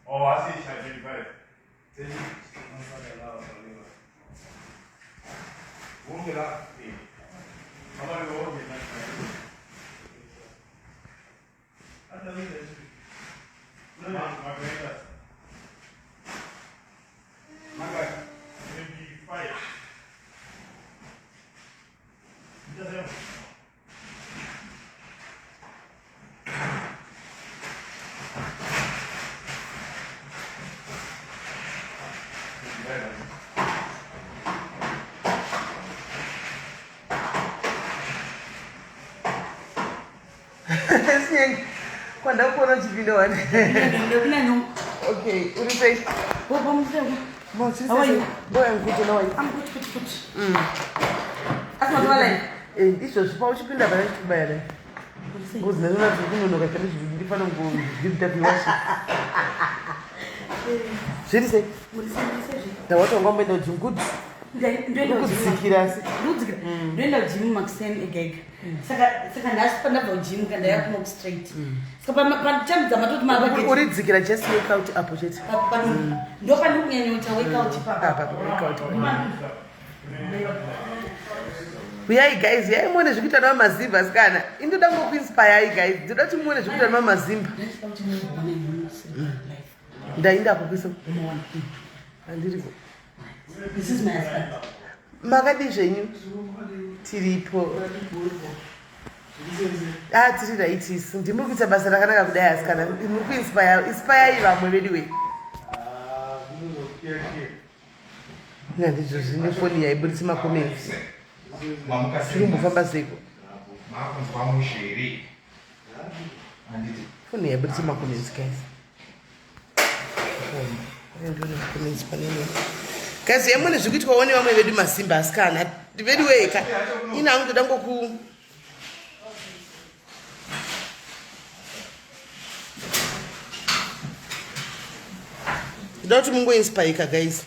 Oh, I see. Quando eu for antes de vir, okay, what do you say? Bom, você How are you? Boy, I'm good, how are you? I'm good. That's not well. This was supposed to be the best bed. Was never going to get different give that you seriously? The water one made of good. Ndenda gym maxen egeg saka ndasipanda kwa gym kanda yakuno straight saka pachamba matoti mabage uridzikira just wake out apo chete ndo panukunyanyota wake out papa wake out uyai guys yai muone zvikuita namazimba sikana indoda ngokuinspire guys ndoda kuti muone zvikuita namazimba ndainda apo kuisa andiripo. This is my husband. Makadi zvenyu tiripo. Tiri raitisi. Ndimuri kuita basa rakanaka kudai asikana. Muri kuinspire vamwe vedu we. Ndizvo zvine foni yaibudisa makomenti. Tiri kumbofamba seiko. Foni yaibudisa makomenti guys. Kazi yemune zvikuitwa one vamwe vedu masimba asikana vedu weka ina ungoda ngoku ndoda kuti mungoinspireka guys.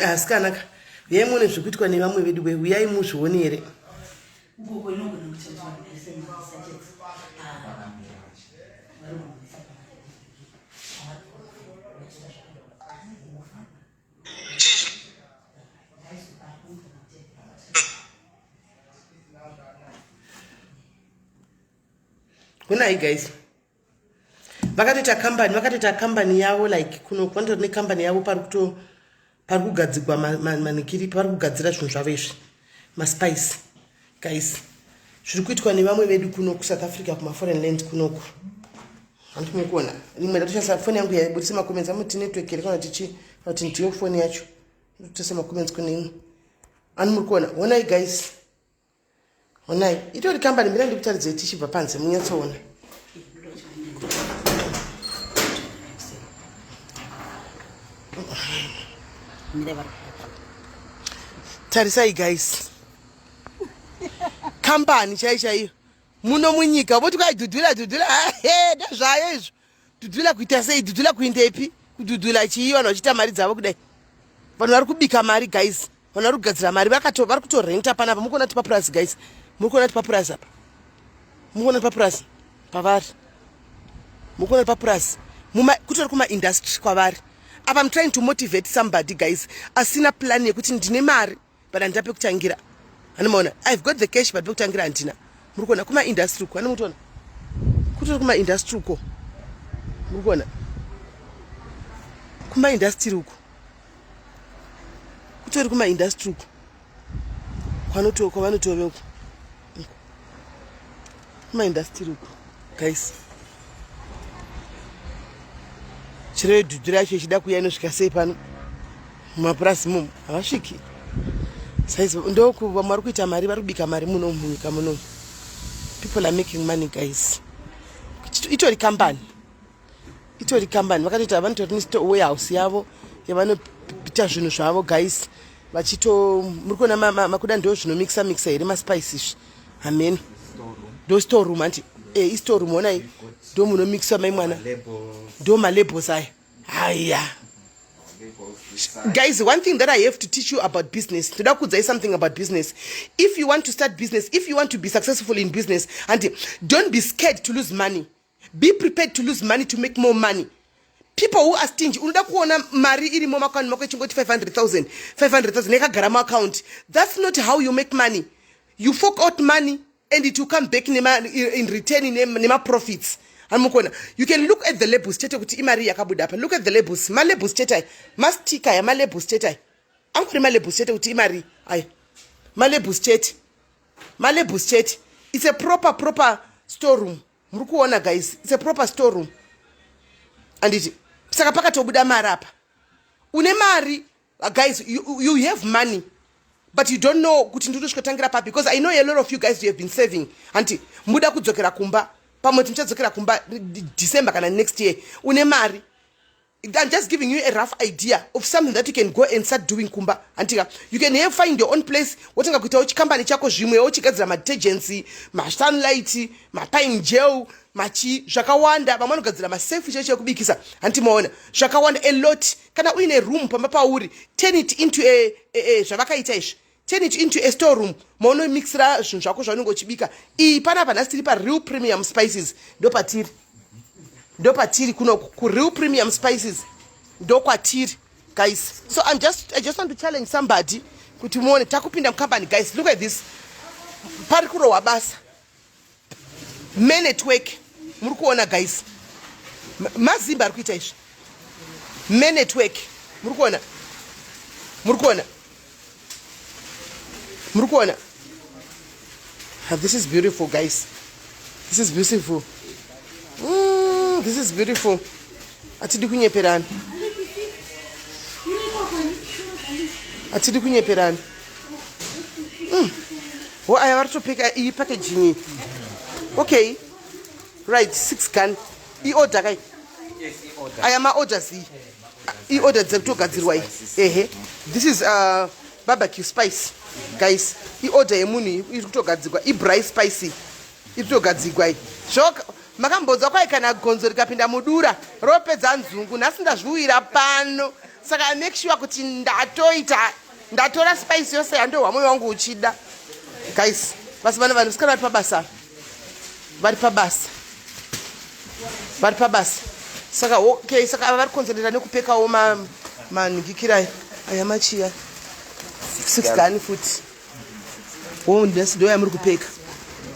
Asikanaka yaimune zvikuitwa nevamwe vedu we uyai muzvionere. Kunai guys vakatoita kambani yavo like kuno kwantori nekambani yavo pari kugadzirwa manikiri pari kugadzira zvinhu zvavo izvi maspice guys zviri kuitwa nevamwe vedu kuno kuSouth Africa kumaforeign land kunoku hanti mukuona rimwe ndatoshandisa foni yangu yaibudisa makomenti amuti network iri kana kuti ndiyo foni yacho ndotose makomenti kune imwe ani muri kuona onai guys onai itori kambani mbira ndikutaridza tichibva panze munyatsoona. Tarisai guys kambani chaiyo muno munyika voti kwaidhudhula ndazvayo izvo dhudhula kuita sei dhudhula kuindepi kudhudhula chii vanhu vachiita mari dzavo kudai vanhu vari kubika mari guys vanhu vari kugadzira mari vari kutorenta panapa mukuona kuti papurasi guys mukuona kuti papurasi apa mukuona kuti papurasi pavari mukuona kuti papurasi kutori kumaindustry kwavari apa I'm trying to motivate somebody guys asina plan yekuti ndine mari but handina pekutangira anomaona I've got the cash but pekutangira handina muri kuona kumaindustry uko anomutoona kutori kumaindustry uko muri kuona kumaindustry uko kutori kumaindustry uko kwavanotove uko kumaindustry uko guys chiro dhudhu racho ichida kuya inosvika sei pano mumapurasi mumo havasviki saizi ndoku vamwe vari kuita mari vari kubika mari muno munyika muno people are making money guys itori kambani vakatoita vanotori warehouse yavo yavanobita zvinhu zvavo guys vachito muri kuona makuda ndo zvinomixa here maspice izvi amen ndo store room anti istore room onai ndo munomixa mai mwana ndo malabels aya haya. Guys, one thing that I have to teach you about business, today could say something about business. If you want to start business, if you want to be successful in business, and don't be scared to lose money. Be prepared to lose money to make more money. People who are stingy, unoda kuona mari iri moma account mako chingoti 500,000 nekagara mu account. That's not how you make money. You fork out money and it will come back in return nema profits. You can look at the labels chete kuti imari yakabuda apa. Look at the labels. Ma labels chete ma sticker ya ma labels chete. Anguri ma labels chete kuti imari ay. Ma labels chete. Ma labels chete. It's a proper storeroom. Muri kuona guys, it's a proper storeroom. And it saka pakatobuda mari apa. Une mari guys, you have money. But you don't know kuti ndotosvikatangira papi, because I know a lot of you guys you have been saving. Anti muda kudzokera kumba. Pamoti mchadzokera kumba December kana next year une mari. I'm just giving you a rough idea of something that you can go and start doing kumba. Antika you can find your own place. Wotenga kuita chikambani chako zvimwe ochigadzira ma detergency, ma sunlight, ma pine gel, machi zvakawanda. Vamwe vanogadzira ma safe cheche kubikisa. Anti maona zvakawanda a lot. Kana uine room pamba pauri, turn it into a zvavakaita izvi. Turn it into a storeroom. Mono mixra zvinhu zvako zvaunenge uchibika. Panapa nhasi tiri pa real premium spices. Ndo patiri kuno ku real premium spices. Ndo kwatiri guys. So I just want to challenge somebody kuti muone takupinda company guys. Look at this. Pari kurowa basa. Men at work. Muri kuona guys. Mazimba ari kuita izvi. Men at work. Muri kuona. Murukona. This is beautiful guys. This is beautiful. This is beautiful. Atidi kunyeperana. I want to pick a packaging. Okay. Right, 6 can. I order guy. Yes, I order. I am a order see. I ordered them to gadzirwai. This is barbecue spice. Guys, I order emuni irikutogadzirwa ibrai spicy irikutogadzirwa shoka makambodza kwa kana gonzo rikapinda mudura ropedza nzungu nhasi ndazviwira pano saka I make sure kuti ndatora spice yose yando wamwe wangu uchida guys basi vana vanhu sikana vari pabasa saka okay saka vari konzerera nekupekawo manhingikira aya machiya 6 gani futhi. Oh, this do I am going to pick.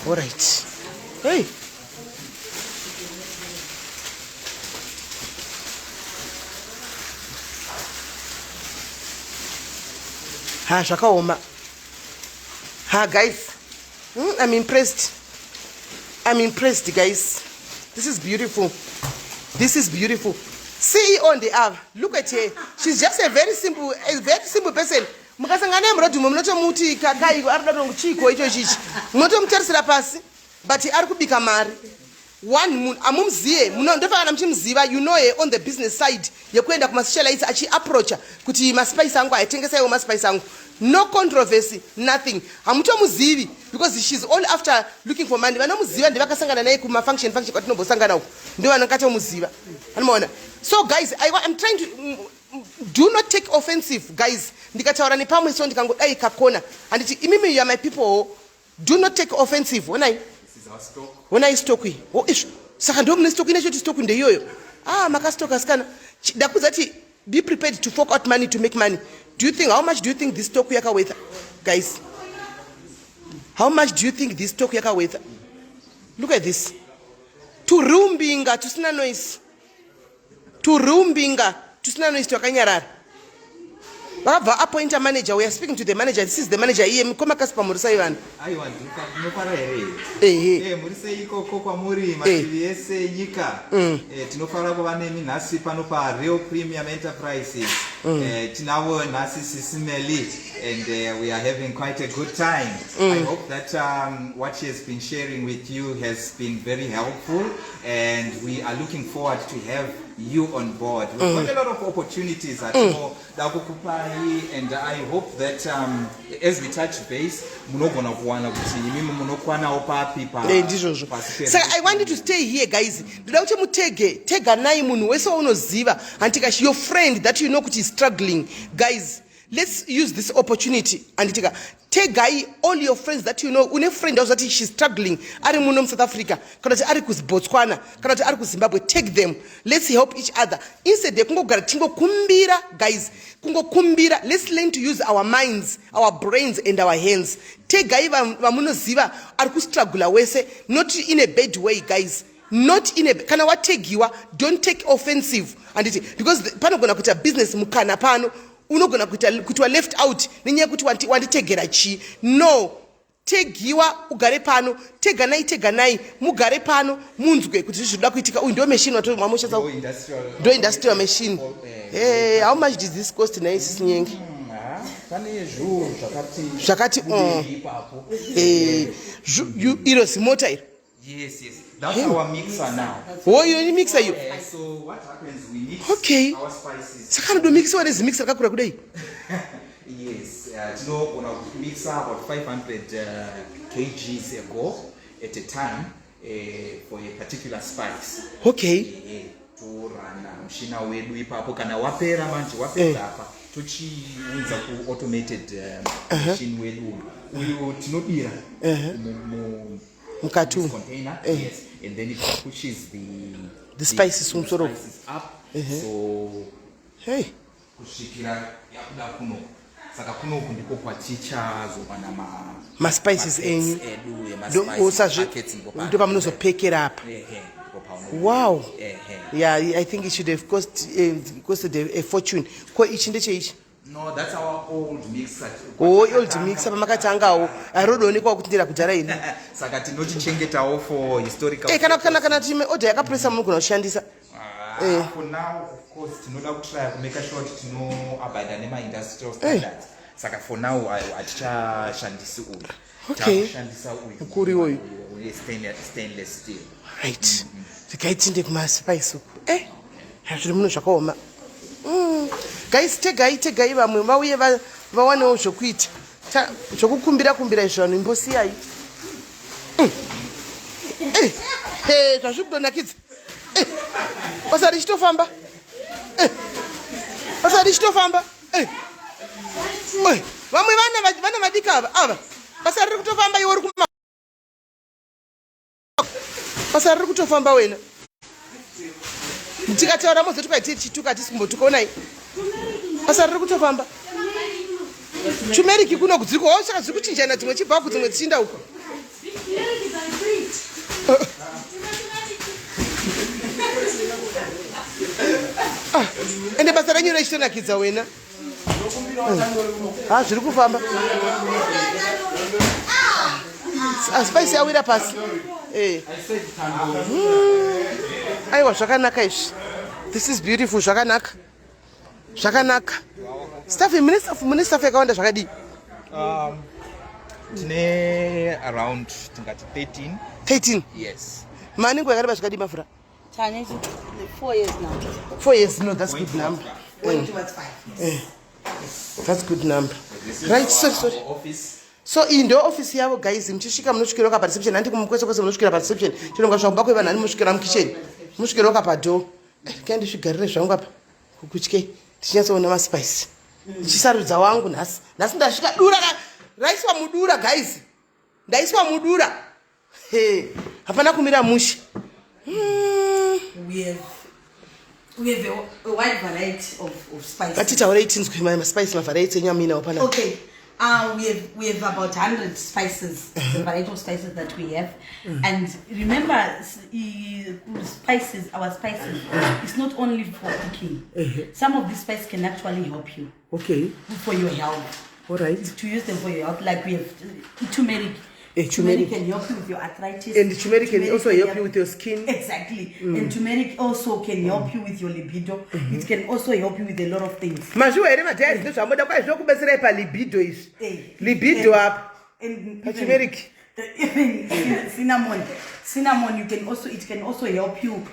All right. Hey. Shakaoma. Guys. I'm impressed. Guys. This is beautiful. See on the app. Look at her. She's just a very simple person. Mukasangana mrodhumo munotomuti kakai arida chiko icho chichi munotomutarisira pasi but ari kubika mari. One munhu amumziye ndofana muchimziva you know on the business side yekuenda kuma socialites achi approacha kuti maspice angu aitengesaiwo maspice angu. No controversy, nothing. Hamutomuzivi because she's all after looking for money. Vanomuziva ndivakasangana naye kuma function kwatinombosangana uko ndio vanokatomuziva. Anomaona. So guys, I'm trying to do not take offensive guys. Ndikataura nepamwe so ndikangodai kakona anditi imimi you are my people, do not take offensive. This is our stock. When I stock we saka ndo mune stock inacho stock ndeyoyo makastoka skana ndakuzati be prepared to fork out money to make money. How much do you think this stock yaka worth guys? How much do you think this stock yaka worth? Look at this. To rumbinga tusina noise twakanyarara. Baba appoint a manager. We are speaking to the manager. This is the manager. Koma kaspa murisa ivan. Aiwa ndinopara here. Murise iko kwa muri mativi ese nyika. Tinofara kuva neminhasi pano pa Real Premium Enterprises. Tinavo nhasi SIS MELLY and we are having quite a good time. I hope that what she has been sharing with you has been very helpful and we are looking forward to have you on board. We've got a lot of opportunities at and I hope that as we touch base, munogona kuwana kuti imimi munokwana papi pa. So I want you to stay here, guys. Ndoda kuti mutege tega nai munhu wese unoziva antika your friend that you know kuti is struggling, guys. Let's use this opportunity and take all your friends that you know. Une friend that she's struggling. Ari muno South Africa. Kana ari ku Botswana. Kana ari ku Zimbabwe. Take them. Let's help each other. Instead de kungo garatingo kumbira, guys. Kungo kumbira. Let's learn to use our minds, our brains, and our hands. Take vamuno ziva ari ku struggle wese. Not in a bad way, guys. Not in a kana wategiwa. Don't take offensive. And because pano gonna kuta business mukana pano. Unogona kutwa left out nenyaya kuti wanditegera chi. No, tegiwa ugare pano, tega nai mugare pano munzwe kuti zvoda kuitika. Uyu ndio machine wato mamosha sa do industrial machine. How much does this cost na isi nyenge? Pane zvu zvakati iros motor iro. Yes. That's our mixer now. Oh, you mixer you. So what happens, we mix our spices. Saka ndo mixer what is mixer kakura kudai? Yes, on a mixer about 500 kgs ago at a time for a particular spice. Okay. To run machine wedu ipapo kana wapera manje wapera apa tochiunza ku automated machine wedu uyu tinodira mukatu container. Yes, and then it pushes the spices up. So hey kushikira yakuda kuno saka kuno kundiko kwachicha zobana ma spices enyu ndo pamunozo pick it up. Wow. Yeah, I think it should have costed a fortune. Ko ichi ndeche. No, that's our old mixer. Oh, old mixer pamakatangawo. Arodoonekwa kuti ndira kudhara ine. Saka tinochichengetawo for historical. Kana time order yakapressa munogona kushandisa. For now, of course, tinoda kutry to make sure kuti tinoabida nema industrial standards. Saka for now atichashandisi uyu. Okay. Shandisa uyu. Kuri uyu. Stainless steel. Right. Tikaitinde kuma spice uku. Hazviri muno zvakaoma. Guys, tegai vamwe vauye vawanewo zvokuita. Zvokukumbira izvo vanhu imbosiyai. Zvazviri kudonakidza. Basa richitofamba. Vamwe vana madika ava. Basa riri kutofamba iwe uri kuma. Basa riri kutofamba wena. Tikataura mozo tukaiti chituka tisimbotukaonai. Basa riri kutofamba. Chumeriki kuno kudziko washaka zviri kuchinjana dzimwe chibva kudzimwe dzichinda uko. Ende basa renyu rechitonakidza wena. Zviri kufamba. Spice yawira pasi. Aiwa zvakanaka izvi. This is beautiful. Zvakanaka. Staff minister yakawanda zvakadii? Tine around 13. Yes. Maningo yakareba zvakadii mafura? 4 years now. 4 years, no, that's good number. Going towards 5. That's good number. Right, sorry. So in the office yavo guys, mchisvika munosvikeroka pareception. Handi kumukwese kwese munosvikira pareception. Chinonga zvakubva kwevanhu hani musvikira mukitchen. Musvikeroka padoor. Kandi zvigarire zvangu apa kukutye. Tichinyatsoona maspice. Ndichisarudza wangu nhasi. Nhasi ndasvika dura raiswa mudura guys. Ndaiswa mudura. Hapana kumira musha. We have a wide variety of spices. Ngatitaure tinzwe maspice mavariety enyamina wapana. Okay. We have about 100 spices, the variety of spices that we have. And remember, our spices, it's not only for cooking. Some of these spices can actually help you. Okay. For your health. All right. To use them for your health, like we have turmeric. Turmeric can help you with your arthritis. And turmeric can also help you with your skin. Exactly. And turmeric also can help you with your libido. It can also help you with a lot of things. Mazviwa here madhaya zvinhu zvamoda kwai zvokubetserai palibido izvi. Libido apa. Turmeric. Even cinnamon. It can also help you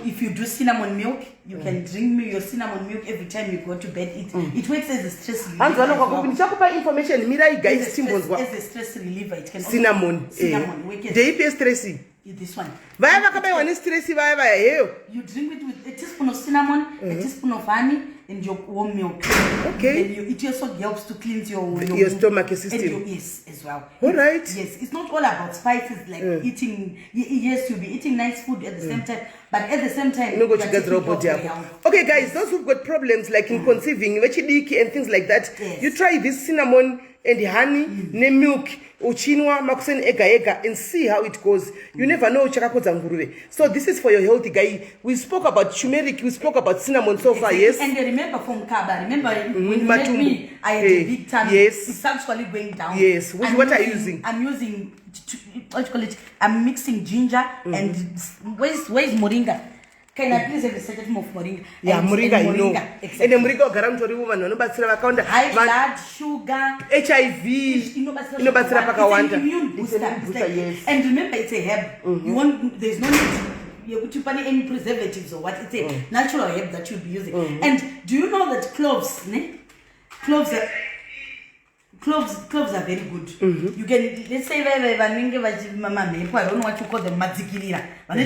if you do cinnamon milk, you can drink your cinnamon milk every time you go to bed. It works as a stress reliever. As well. Information, Mirai guys, as a stress reliever. It can cinnamon. Day stressy. This one. You drink it with a teaspoon of cinnamon, a teaspoon of honey, and your warm milk. Okay. And it also helps to cleanse your stomach system. Yes, as well. All right. Yes, it's not all about spices like eating. Yes, you'll be eating nice food at the same time, but at the same time, okay, guys, those who've got problems like in conceiving, and things like that, you try this cinnamon and honey, milk, uchinwa makuseni ega and see how it goes. You never know chakakodza nguruve. So this is for your healthy guy. We spoke about turmeric, we spoke about cinnamon so far, yes. And remember from Kaba, remember when you met me, I had a big tummy. Yes. It's actually going down. Yes. What are you using? I'm using what you call it? I'm mixing ginger and where's moringa? Can I please have a second of moringa? Yeah, moringa, you know. Exactly. And the moringa garamtori woman, no batsira bakawanda. High blood, sugar, HIV, no batsira bakawanda. It's an immune booster. Yes. And remember, it's a herb. You want, there's no need to put any preservatives or what. It's a natural herb that you'll be using. And do you know that cloves, cloves are very good. You can, let's say, I don't know what you call them, madzikirira. You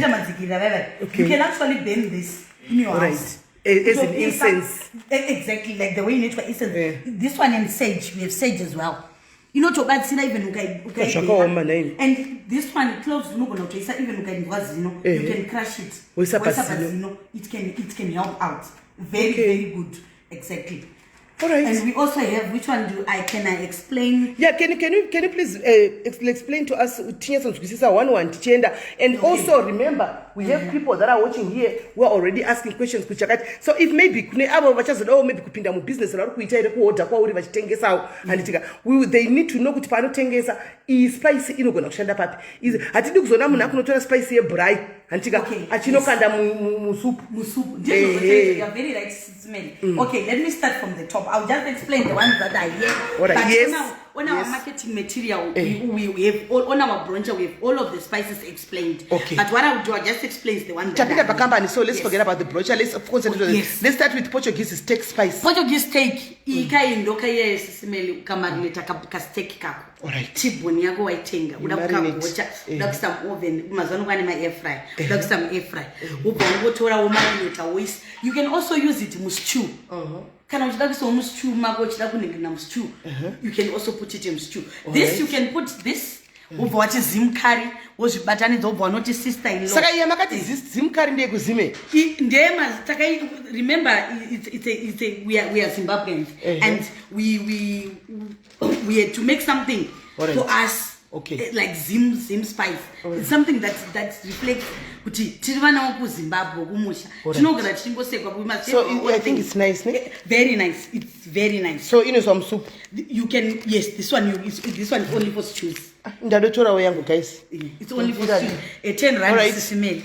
can actually burn this in your house. As an incense. Exactly, like the way you need to incense. This one and sage, we have sage as well. You know, to bad sina even and this one cloves no gonna even you can crush it. It can help out. Very, very good. Exactly. All right. And we also have, which one can I explain? Yeah, can you please explain to us and also remember we have people that are watching here who are already asking questions. So if maybe maybe kupinda mu business they need to know kuti panotengesa spice inogona kushanda papi. Hatidi kuzona munhu akunotora spice yebrai antika achinokanda mu soup. You are very right, Smelly. Okay, let me start from the top. I'll just explain the ones that are here. But yes. On our marketing material, we have all, on our brochure, we have all of the spices explained. Okay. But what I would do, I just explain the one that so let's forget about the brochure. Let's concentrate on this. Let's start with Portuguese steak spice. Portuguese steak. Ikai ndoka yes Smelly kamarleta ka steak kako. Alright. Tiboni yako waitenga. Udakukagocha. Udakusam oven. Umazano kwani ma air fry. Udakusam air fry. Ubotora umarinate waste. You can also use it in stew. You can also put it in stew. This you can put this over what is zim curry, was batani over not sister-in-law. Saka yamakati zim curry ndiye kuzime. Remember, we are Zimbabweans, and we had to make something for us. Okay. Like zim spice. It's something that reflects Zimbabwe. So I think it's nice, ne? Very nice. It's very nice. So some soup. You can this one is only for stews. Guys. It's only for stews. 10 rand is smell.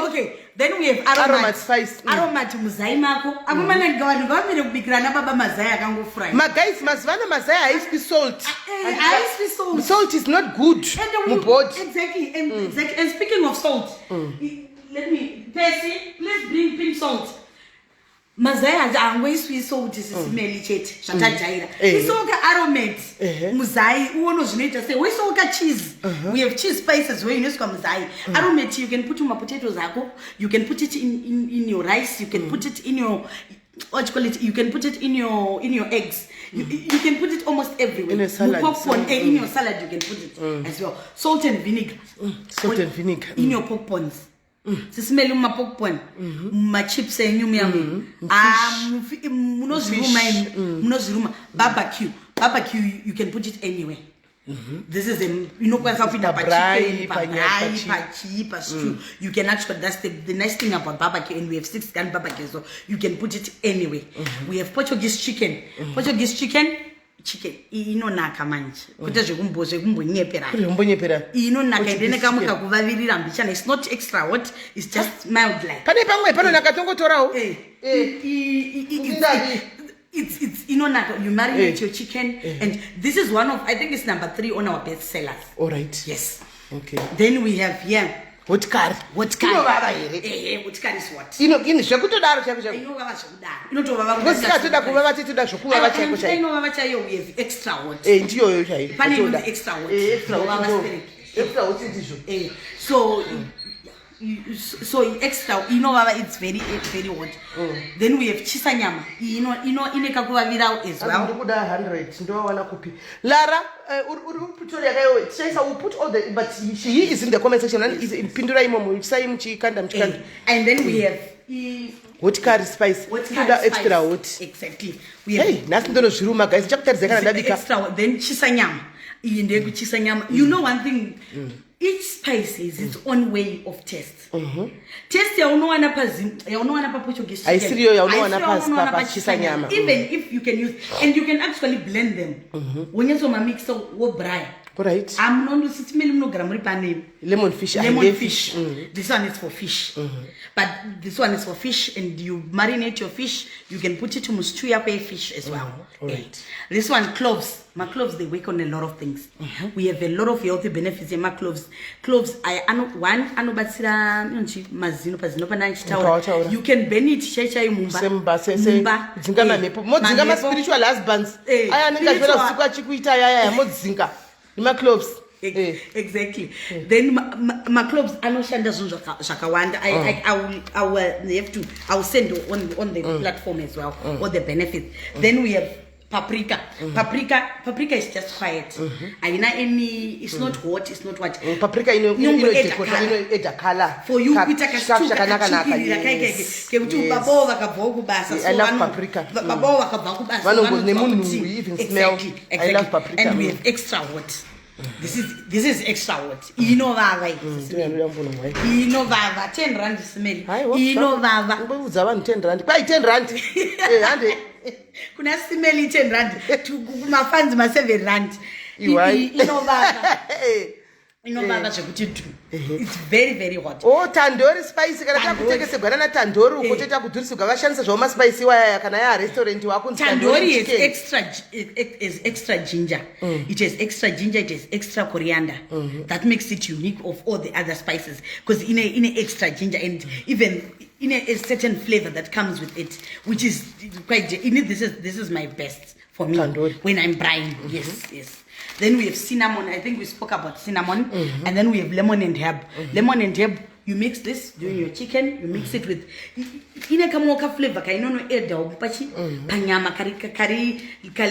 Okay. Then we have aromat spice. Aromat muzaimako. Akumana ngawani ngawamire kubikirana baba mazaya akango fry. Guys, masvana mazaya is salt. Salt. Salt is not good. Exactly. And speaking of salt, let me Percy, let's bring pink salt. Mazaya angwe sweet salt is smelly chet. Shatajaira. Isoka aromat. Muzai uono zvinoita say we soka cheese. We have cheese spices where you use muzai. Aromat you can put in potatoes zako. You can put it in your rice. You can put it in your what you call it. You can put it in your eggs. You can put it almost everywhere. In a salad. In your salad you can put it as well. Salt and vinegar. Salt and vinegar. In your pork buns. Smell my pork bun. My chips and you barbecue you can put it anywhere. This is stew. You can actually, that's the nice thing about barbecue, and we have 6 gun barbecue, so you can put it anywhere. We have Portuguese chicken. Portuguese chicken inonaka manje kuti zvekumboze kumbonyepera inonaka idene kamuka kuvavirira mbichana. It's not extra hot, it's just mild like pane pamwe panonaka tongotorawo it's inonaka. You marinate your chicken, and this is one of, I think it's number 3 on our best sellers. All right. Yes. Okay. Then we have here What curry? what curry. What curry is what? Zvekutodaro chako chako. Inovava zvekudaro. Inotovava Kusingatoda kuvava titoda zvokuvava chako chako. Inovava chayo we have extra hot. Ndiyoyo chaiyo. Pane inonzi extra hot. Extra hot. Extra hot ndizvo. So in extra inovava it's very hot. Then we have chisa nyama. Inekakuvavira as well. Ndikuda 100 ndowana kupi. Lara Pretoria kayo Chaisa will put all the but she is in the comment section and is in pindura imomo sai mchikanda mchikanda. And then we have what curry spice. What extra hot. Exactly. We have nasi ndono zviruma guys chakutaridza kana ndabika. Extra hot. Then chisa nyama. Chisa nyama. You know one thing, each spice is its own way of taste. Taste yaunowana pa Portuguese chicken. Aisiriyo yaunowana pa chisa nyama. Even if you can use, and you can actually blend them. When you mix wo braai. Right. I'm not Lemon fish. This one is for fish. But this one is for fish, and you marinate your fish. You can put it to mustuya pay fish as well. Right. This one cloves. My cloves, they work on a lot of things. We have a lot of healthy benefits in my cloves. Cloves, you can burn it. Spiritual husbands. Cloves. Exactly. Then my cloves anoshanda shakawanda. I will send on the platform as well all the benefits. Then we have paprika. Paprika is just quiet. It's not hot, it's not what. Paprika color. For you, I love paprika. Exactly. I love paprika. And we have extra hot. This is extra hot. Inovava. 10 rand smell. Inovava. 10 rand. Why 10 rand? Kuna smell 10 rand. My fans ma 7 rand. Inovava. It's very hot. Oh, tandoori spice kana takutekesegwana na tandoori ukoteta kudhurisa ukavashandisa zvoma spice waya kana ya restaurant wako. Tandoori is extra ginger. It has extra ginger, it has extra coriander. That makes it unique of all the other spices because in a extra ginger and even in a certain flavor that comes with it, which is quite this is my best for me tandoori. When I'm brine. Yes. Then we have cinnamon. I think we spoke about cinnamon. And then we have lemon and herb. Lemon and herb, you mix this during your chicken. You mix it with ine kamoka flavor. Kainono eda upachi panyama kari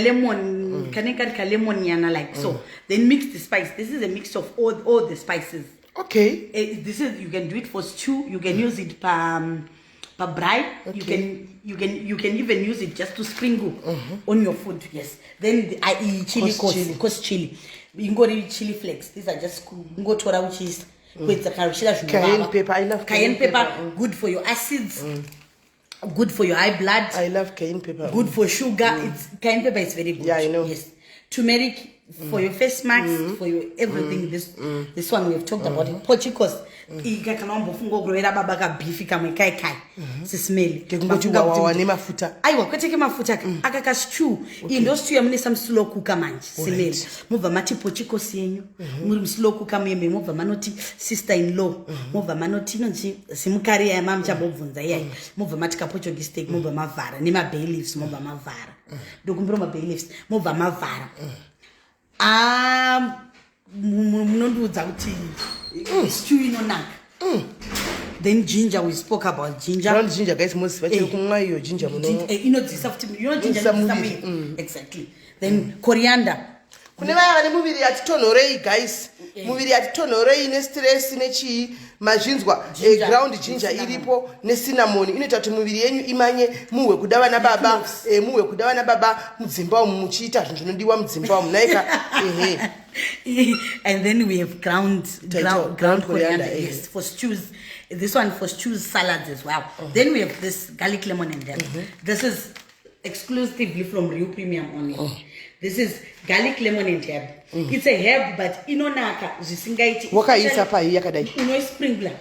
lemon kari lemon yana like so. Then mix the spice. This is a mix of all the spices. Okay. This is you can do it for stew. You can use it braai. Okay. You can even use it just to sprinkle on your food. Yes. Then I eat chili ingori chili flakes. These are just ngotora which is cayenne pepper. I love cayenne pepper. Good for your acids. Good for your high blood. I love cayenne pepper. Good for sugar. Cayenne pepper is very good. Yeah, I know. Yes. Turmeric for your face masks, for your everything. This one we have talked about. Pochicos. Smelly. Aiwa kweteke mafuta akaka stew indo stew yamune some slow cooker manje simeli mova mati pochiko sienyu muri slow cooker meme mova manoti sister in law mova manoti nonzi simukari ya mama chabobvunza yai mova mati kapocho steak mova mavara ne ma bay leaves mova mavara dokumbiro ma bay leaves mova mavara munondudza kuti stew inonaka. Then ginger, we spoke about ginger. Brown ginger, guys, most ginger. Ginger, exactly. Then coriander. Kuneva muviri atonorei guys. Muviri atonorei ne stress nechi mazvinzwa ground ginger iripo ne cinnamon inoita kuti muviri yenyu imanye muwe kudava na baba mudzimba muchiita zvinhu zvinodiwa mudzimba munaika And then we have ground coriander. Yes, for stews. This one for stews, salads as well. Then we have this garlic, lemon, and herb. This is exclusively from Rio Premium only. This is garlic, lemon, and herb. It's a herb, but inonaka zisingaiti. Wakaisa pa yakadai. Uno sprinkler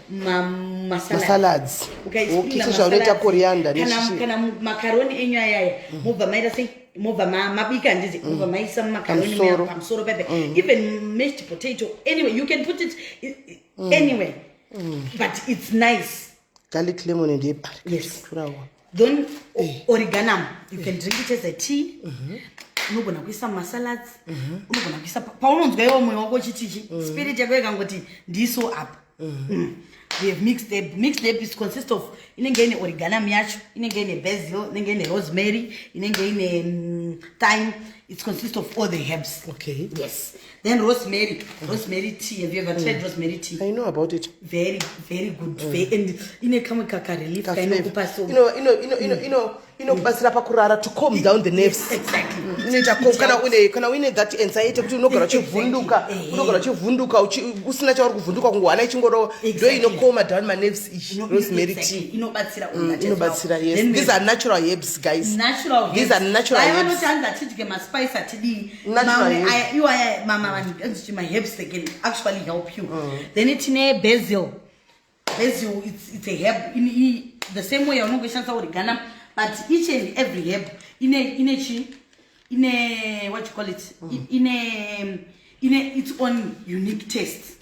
masalads. Okay, sprinkler coriander. Kana macaroni enyo yaya. Mova maida say mova mabika and mova maisa macaroni pamusoro pepe, even mashed potato. Anyway, you can put it anywhere, but it's nice. Garlic, lemon, and dip. Yes. Then oregano, you can drink it as a tea. Unogona kuisa masalads, unogona kuisa paunonzwa iwo mwe wako chitichi spirit yako yakangoti ndiso up. We have mixed herb. Mixed herb is consists of inenge ine oregano yacho, inenge ine basil, inenge ine rosemary, inenge ine thyme. It consists of all the herbs. Okay. Yes. Then rosemary tea. Have you ever tried rosemary tea? I know about it. Very, very good. And ine kama kaka relief kind of paso. Basira pakurara to calm down the nerves. Exactly. Kana une that anxiety kuti unogara chivhunduka usina chauri kuvhunduka kungowana chingoro do calm down my nerves ish. Rosemary tea. Inobatsira, yes. These are natural herbs, guys. Natural herbs. These are natural herbs. I want to tell that chitike ma spice atidi. You are mama my herbs they can actually help you. Then it's in basil. Basil it's a herb in the same way you're not going to oregano. But each and every herb in a what you call it in its own unique taste.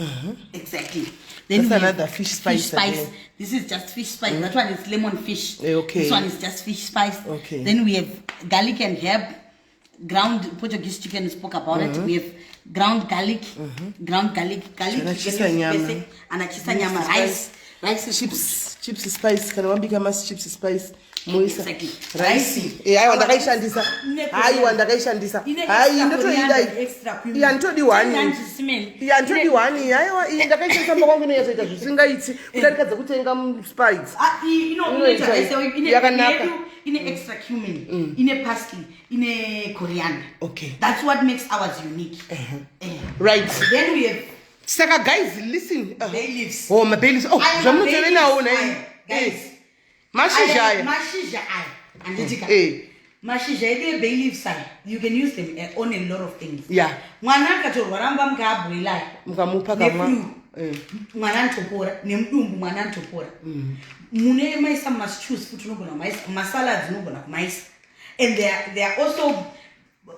Exactly. Then that's another fish spice. This is just fish spice. That one is lemon fish. Okay. This one is just fish spice. Okay. Then we have garlic and herb. Ground Portuguese chicken, we spoke about it. We have ground garlic, basic, and rice chips spice. Can one become as chips spice? Exactly. Rice. I want the Shandisa. I want the Shandisa. I not extra cream. Yantodi one. Yantodi one. I want the Kaishan some of the singer. It's like spice. In extra cumin, in a parsley, in a coriander. Okay. That's what makes ours unique. Right. Then we have Saka guys, listen. Bay leaves. Oh, my bay leaves. Oh, guys. Mashija. And Mashija, bay leaves. You can use them on a lot of things. Yeah. Mwanaka to waramba mkabwila. Mkamupa Mwanantopora, nemdumbu mwanantopora. Mune maisa must choose food no gonna mais, masalads no gonna mais. And they are also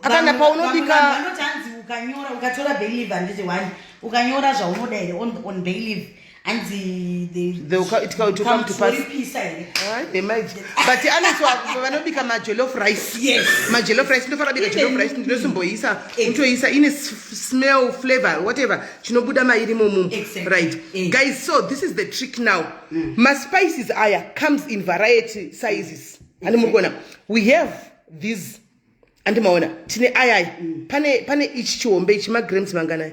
akana pauno bika anotanzi ukanyora ukatora bay leaf and this one ukanyora zvaunoda on bay leaf and it come to pass. They might. But honestly, vanobika majollof rice. Yes. Majollof rice. Ndofara bika jollof rice. Ndosomboisa. Untoisa in smell, flavor, whatever. Chinobuda mairi mumu. Right. Guys, so this is the trick now. My spices comes in variety sizes. And we have these. And maona tine pane each chiombe chima grams mangana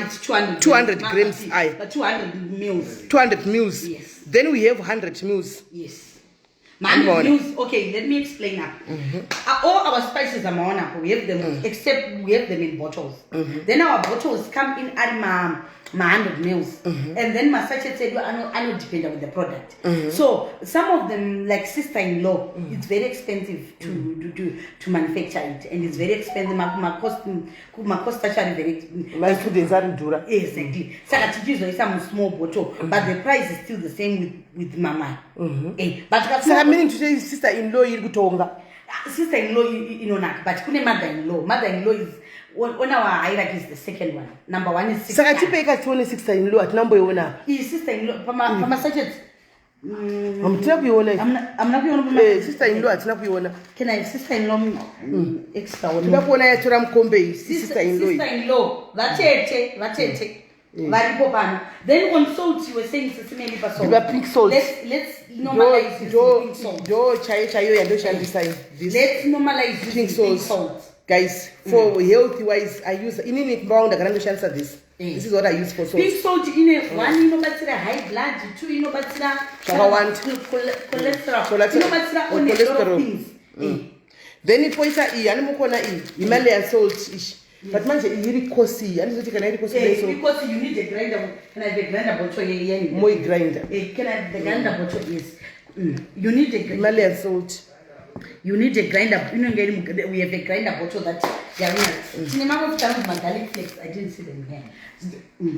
it's 200 grams 200 mils 200 mils. Yes. Then we have 100 mils. Yes. 100 mils. Okay, let me explain now. All our spices are maona, we have them except we have them in bottles. Then our bottles come in at my 100 mils. And then my sachet said I don't depend on the product. So some of them, like sister-in-law, it's very expensive to manufacture it, and it's very expensive. My cost actually very like food is dura. Exactly. So I choose some small bottle, but the price is still the same with mama. But so I mean to say sister-in-law you sister-in-law but kune mother-in-law. Mother-in-law is on our hierarchy is the second one. Number one is sister. So I take sister-in-law at number one. Is sister-in-law from sachet. I'm not your sister-in-law at number. Can I sister-in-law extra one? Sister-in-law. That's it. Then on salt, you were saying sesame salt. Pink salt. Let's normalize pink salt. Let's normalize pink salt. Guys, for healthy wise, I use this. This is what I use for salt. Pink salt in one, high blood, two, cholesterol. Then it points at Himalayan salt. But manje iri kosi, and it's can I because you need a grinder. Can I have a grinder bottle here? More grinder. Can I have the grinder bottle? Yes. You need a Himalayan salt. You need a grinder. We have a grinder bottle that they are in. Cinema of time with garlic flakes. I didn't see them here.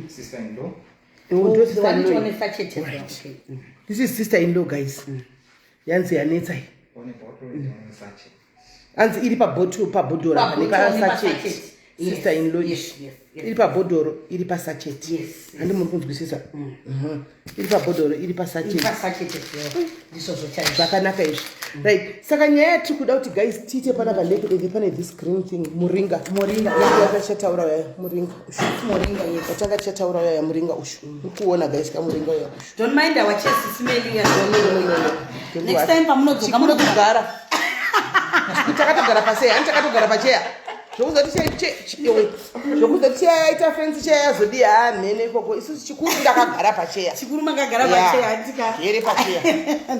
Sister-in-law. The one which one is sachet. Okay. This is sister-in-law, guys. Yanzi Anita. One bottle is on sachet. anzi iri pabhodhoro nepasachet sister in law iri pabhodhoro iri pasachet handi muri kunzwisisa iri pabhodhoro iri pasachet zvakanaka izvi right saka nyaya yatiri kuda kuti guys tiite panapa ndekudei pane this green thing muringa yakachataura uya muringa watanga tichataura uya muringa ushu ukuona guys kamuringa uya ushu don't mind our chest smelling next time pamunodzoka munogara takatogara pasei hani takatogara pacheya zvokuzoti cheya yaita fensi cheya yazodi mhene ikoko isusu chikuru ndakagara pacheya chikuru makagara pacheya hatika here pacheya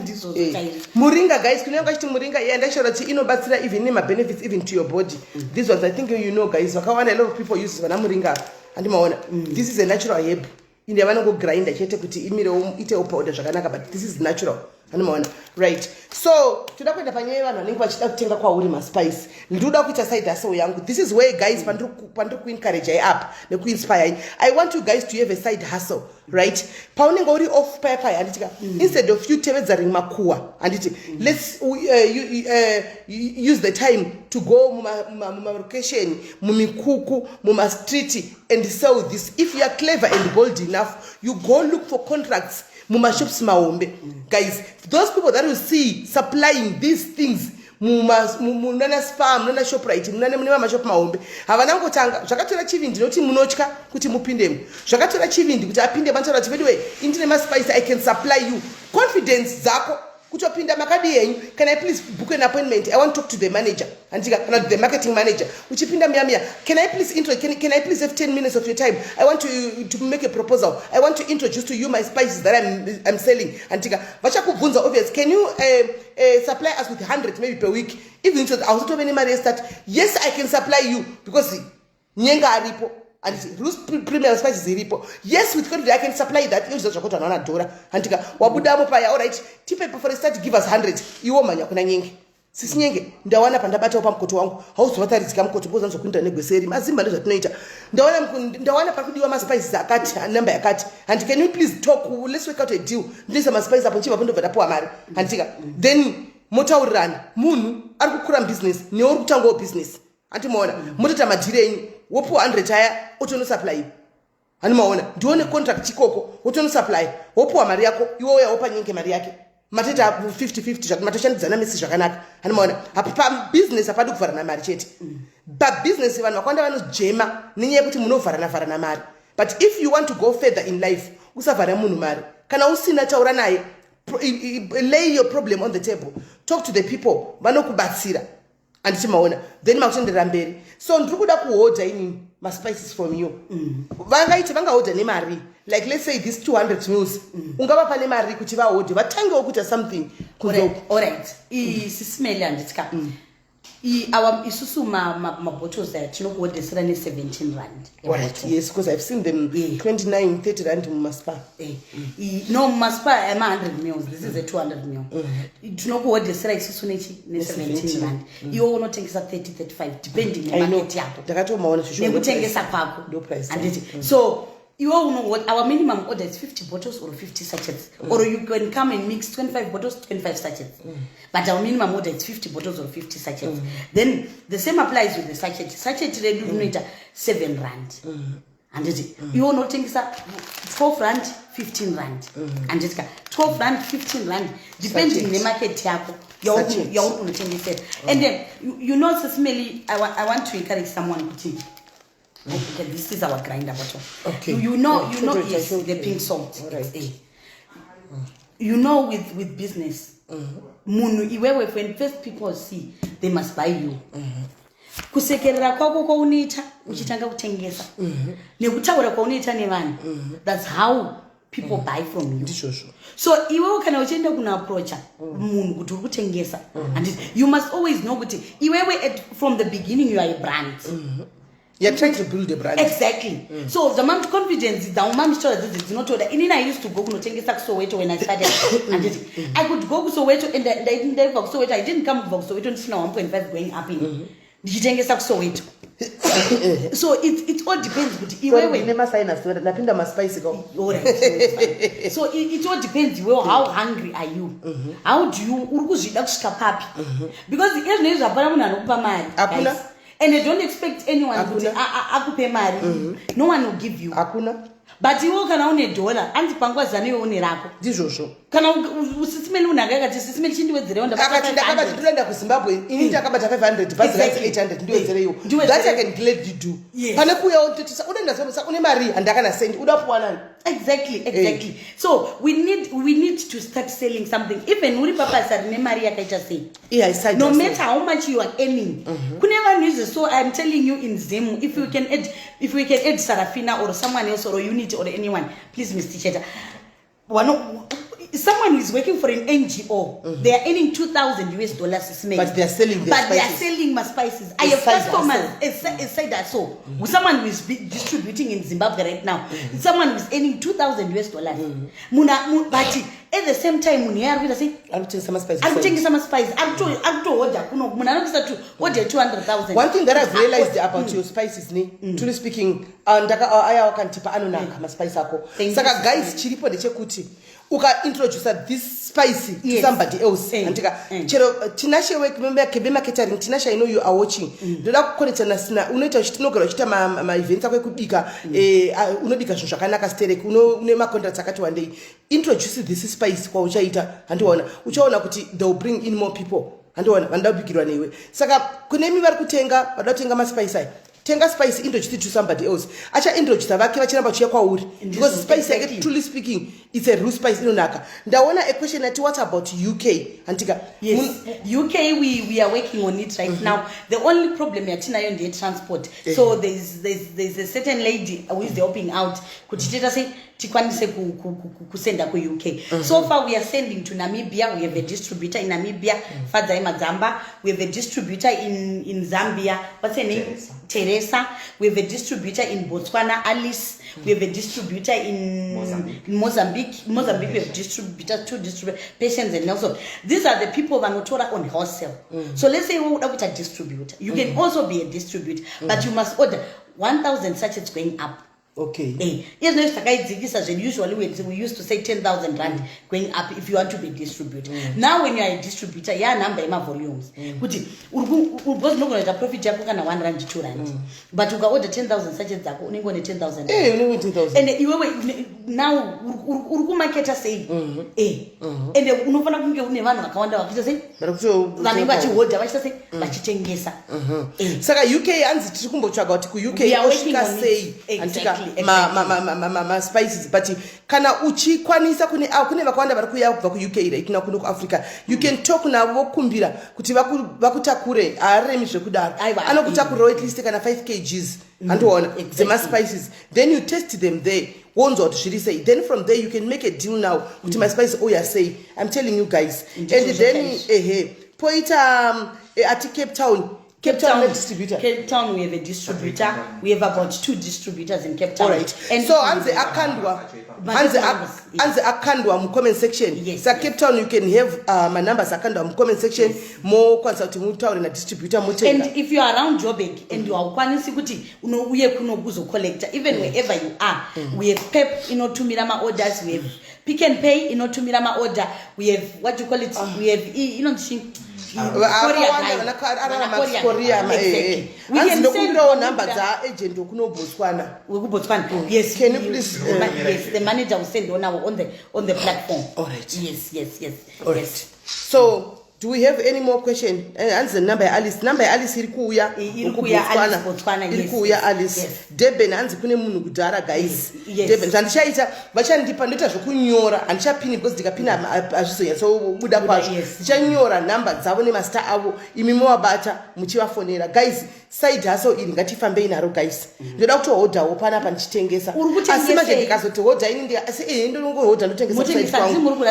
ndizvo zvaizvo muringa guys kunenge chiti muringa ndashaura kuti inobatsira even nemabenefits even to your body these ones I think you know guys vakawanda a lot of people use vana muringa handimaona this is a natural herb inde vanongogrinda chete kuti imirewo itewo powder zvakanaka but this is natural handimaona right so toda kuenda panyaya vanhu vanenge vachida kutenga kwauri maspice ndinoda kuita side hustle yangu this is where guys pandiri kuencourage up nekuinspire I want you guys to have a side hustle right paunenge uri off paya handitika instead of you tevedzering makuwa handiti let's use the time to go mumalocation mumikuku mumastreet and sell this if you are clever and bold enough you go look for contracts mumashops mahombe guys those people that you see supplying these things munana spam munana shoprite munana mune mashop mahombe havana kutanga zvakatora chivindi noti munotya kuti mupindemo zvakatora chivindi kuti apinde mataura kuti anyway indine maspice I can supply you confidence dzako kutopinda makadi yenyu can I please book an appointment I want to talk to the manager andika kana the marketing manager uchipinda mia can I please can I please have 10 minutes of your time I want to make a proposal I want to introduce to you my spices that I'm selling andika vachakubvunza obvious can you supply us with 100 maybe per week even so I was not many start yes I can supply you because nyenga aripo and Ruth premium spices iripo yes with confidence I can supply that you just got another dollar andika wabudamo paya all right tipe for a start give us 100 iwo manya kuna nyingi sisi nyingi ndawana pandabata pa mkoto wangu hauzovatarizika mkoto boza nzokuinda negweseri mazimba ndizvo tunoita ndawana pakudiwa ma spices akati number yakati and can you please talk let's work out a deal ndisa ma spices apo chiva ndobva tapuwa mari andika then motaurirana munhu ari kukura business neuri kutangawo business antimaona motota madhire enyu wopuwa 100 aya otonosupply hanimaona ndione contract chikoko otonosupply wopuwa mari yako iwo yawopa nyinge mari yake mateta 50-50 zvati matoshandidzana misi zvakanaka hanimaona pa business apadi kuvharana mari chete pa business vanhu vakawanda vanojema nenyaya yekuti munovharana mari but if you want to go further in life usavhara munhu mari kana usina taura naye lay your problem on the table talk to the people vanokubatsira andichimaona then makutenderera mberi so ndiri kuda kuhodha inini maspices from you vangaiti vangahodha nemari like let's say this 200 mils ungava pane mari kuti vahodhe vatangewo kuita something alright sismeli handitya isusu mabottles aya tinokuhodhesera ne17 rand alright yes because I've seen them 29-30 rand mumaspa no mumaspa ama100 mils this is a 200 mil tinokuhodhesera isusu ne17 rand iwo unotengesa 30-35 depending nemarket yako ndakatomaona nekutengesa kwako anditi so iwo our minimum order is 50 bottles or 50 sachets or you can come and mix 25 bottles 25 sachets but our minimum order is 50 bottles or 50 sachets then the same applies with the sachet redu unoita 7 rand anditi iwo unotengesa 12 rand 15 rand anditika 12 rand 15 rand depending nemarket yako yauri kunotengesera and then you know sismeli I want to encourage someone kuti okay, this is our grinder bottle. Okay. You know, yes, the pink salt. Right. You know, with business, when first people see, they must buy you. Kusekerera kwako kwa unoita uchitanga kutengesa. Nekutaura kwa unoita nevanhu. That's how people buy from you. So iwewe kana uchienda kuna approacha munhu kuti uri kutengesa and you must always know kuti iwewe from the beginning you are a brand. You're trying to build a brand. Exactly. So the mom confidence is the mom sure that it's not that. In I used to go to Tengesa Soweto when I started, and I could go to Soweto and I didn't die for Soweto. I didn't come for Soweto until now 1.5 going up in Tengesa Soweto. So it all depends kuti iwewe nemasinus napinda maspice go. Alright. So it all depends how hungry are you. How do you uri kuzvida kusvika papi? Because ezvinezvi hapana munhu anokupa mari. Akuna. And I don't expect anyone kuti akupe mari. No one will give you. Akuna. But iwe kana une dollar anzi pangwazana iwe une rako. Ndizvozvo. Kana usisimeli unanga akati sisimeli chindiwedzere onda akati ndakabati ndinoenda kuZimbabwe ini ndakabata 500 basi 800 ndiwedzere iwo. That I can gladly do. Pane kuya utotisa unoenda zvomusa une mari handakana send uda kuwana. Exactly. So we need to start selling something. Even uri papa sarine mari yakaita sei. No matter how much you are earning. Kune vanhu so I am telling you in Zim if we can add Sarafina or someone else or Unity or anyone, please Mr. Cheta. Someone who is working for an NGO, they are earning $2,000 but they are selling my spices. I have customers say that so. With someone who is distributing in Zimbabwe right now, someone who is earning $2,000. But at the same time, when you are saying, I'm taking some spices. I'm to order. Order 200,000. One thing that I've realized about your spices, truly speaking, aya wakantipa anonaka ma spice ako. Saka guys, chiripo ndechekuti. Uka introduce this spicy to somebody else. Antika chero tinashe work member kebema catering tinashe I know you are watching. Ndoda kukoneta nasina unoita chitinogera chita ma events akwe kubika unobika zvinhu zvakanaka sterek une ma contracts akati one day introduce this spice kwa uchaita handiona uchaona kuti they will bring in more people handiona vandabikirwa newe saka kune mi vari kutenga vadatenga ma spice tenga spice introduce to somebody else acha introduce vake vachiramba chiya kwauri because spice yake truly speaking it's a real spice inonaka ndaona a question at what about UK antika UK we are working on it right now. The only problem yatinayo ndiye transport. So there's a certain lady who is helping out kutiteta say tikwanise kusenda ku UK. So far we are sending to Namibia. We have a distributor in Namibia, Fadzai Mazamba. We have a distributor in Zambia. What's her name? Teresa. We have a distributor in Botswana, Alice. We have a distributor in Mozambique. We have distributors, 2 distributors, patients and also. These are the people that are on wholesale. So let's say we would a distributor. You can also be a distributor, but you must order 1,000 sachets going up. Okay. Usually we used to say 10,000 rand going up if you want to be a distributor. Now when you are a distributor, your number of volumes. Kuti because no gonna profit yako kana 1 rand 2 rand. But you can order 10,000 sachets zako unengo ne 10,000. Unengo 10,000. And iwewe now uru market say and unofana kunge une vanhu vakawanda vakita say vanenge vachihodha vachita say vachitengesa. Saka UK anzi tiri kumbotsvaga kuti ku UK osvika sei antika ma spices but kana uchikwanisa kune vakawanda vari kuya kubva ku UK right now kuno ku Africa you can talk navo kumbira kuti vakutakure aremi zvekudaro anokutakura at least kana 5 kgs andoona dzema spices then you test them there wonzwa kuti zviri sei then from there you can make a deal now kuti my spice oya sei I'm telling you guys and then poita at Cape Town distributor. Cape Town we have a distributor. We have about 2 distributors in Cape Town. All right. And so anze akandwa mu comment section. Yes. So Cape Town you can have my numbers akandwa mu comment section. More consulting mutauri na distributor mutenga. And if you are around Joburg and you are ukwanisi kuti uye kuno kuzo collector even wherever you are, we have PEP inotumira ma orders, we have Pick and Pay inotumira ma order, we have what you call it, we have we can send our number agent Botswana. Yes, can you please yes, the manager will send on the platform. All right. Yes. All right. So do we have any more question? Answer number Alice. Number Alice irikuya Botswana. Irikuya Alice. Deben anzi kune munhu kudhara guys. Deben zandishaita vachandipa ndoita zvokunyora andishapini because ndikapina azvizonya so buda kwazvo. Ndichanyora number dzavo nemaster avo imi mowabata muchivafonera guys. Side hustle iri ngatifambei naro guys. Ndoda kuti order wopana pa ndichitengesa. Asi manje ndikazoti order ini ndi asi ndongo order ndotengesa side kwangu.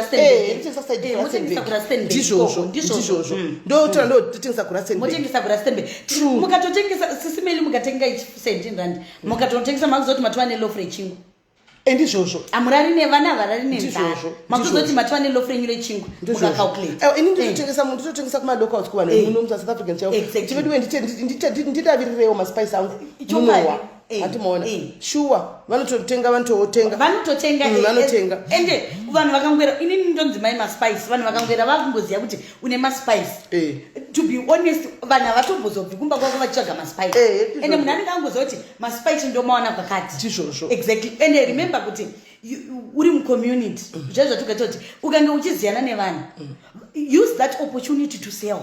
Ndizvozvo ndotora ndotengesa kurasenbe motengesa kurasenbe mukatotengesa SIS MELLY mukatenga 17 rand mukatotengesa makuzoti matwa ne loaf rechingu endizvozvo amurari nevana avarari nenzara makuzoti matova nelofrenyu rechingwa mukacalculate ini nditotengesa kumalocals kuvanhu muno muSouth African chaivo ndidavirirewo maspice angu munowa hatimaona sure vanototenga vanotenga ende vanhu vakangwera inini ndonzimai maspice vanhu vakangwera vakungoziva kuti une maspice to be honest vanhu havatombozobvi kumba kwako vachitsvaga maspice ende munhu anenge angoziva kuti maspice ndomawana pakati tizvozvo exactly ende remember kuti uri mucommunity zvaizvo zvatogaita kuti ukange uchiziyana nevanhu use that opportunity to sell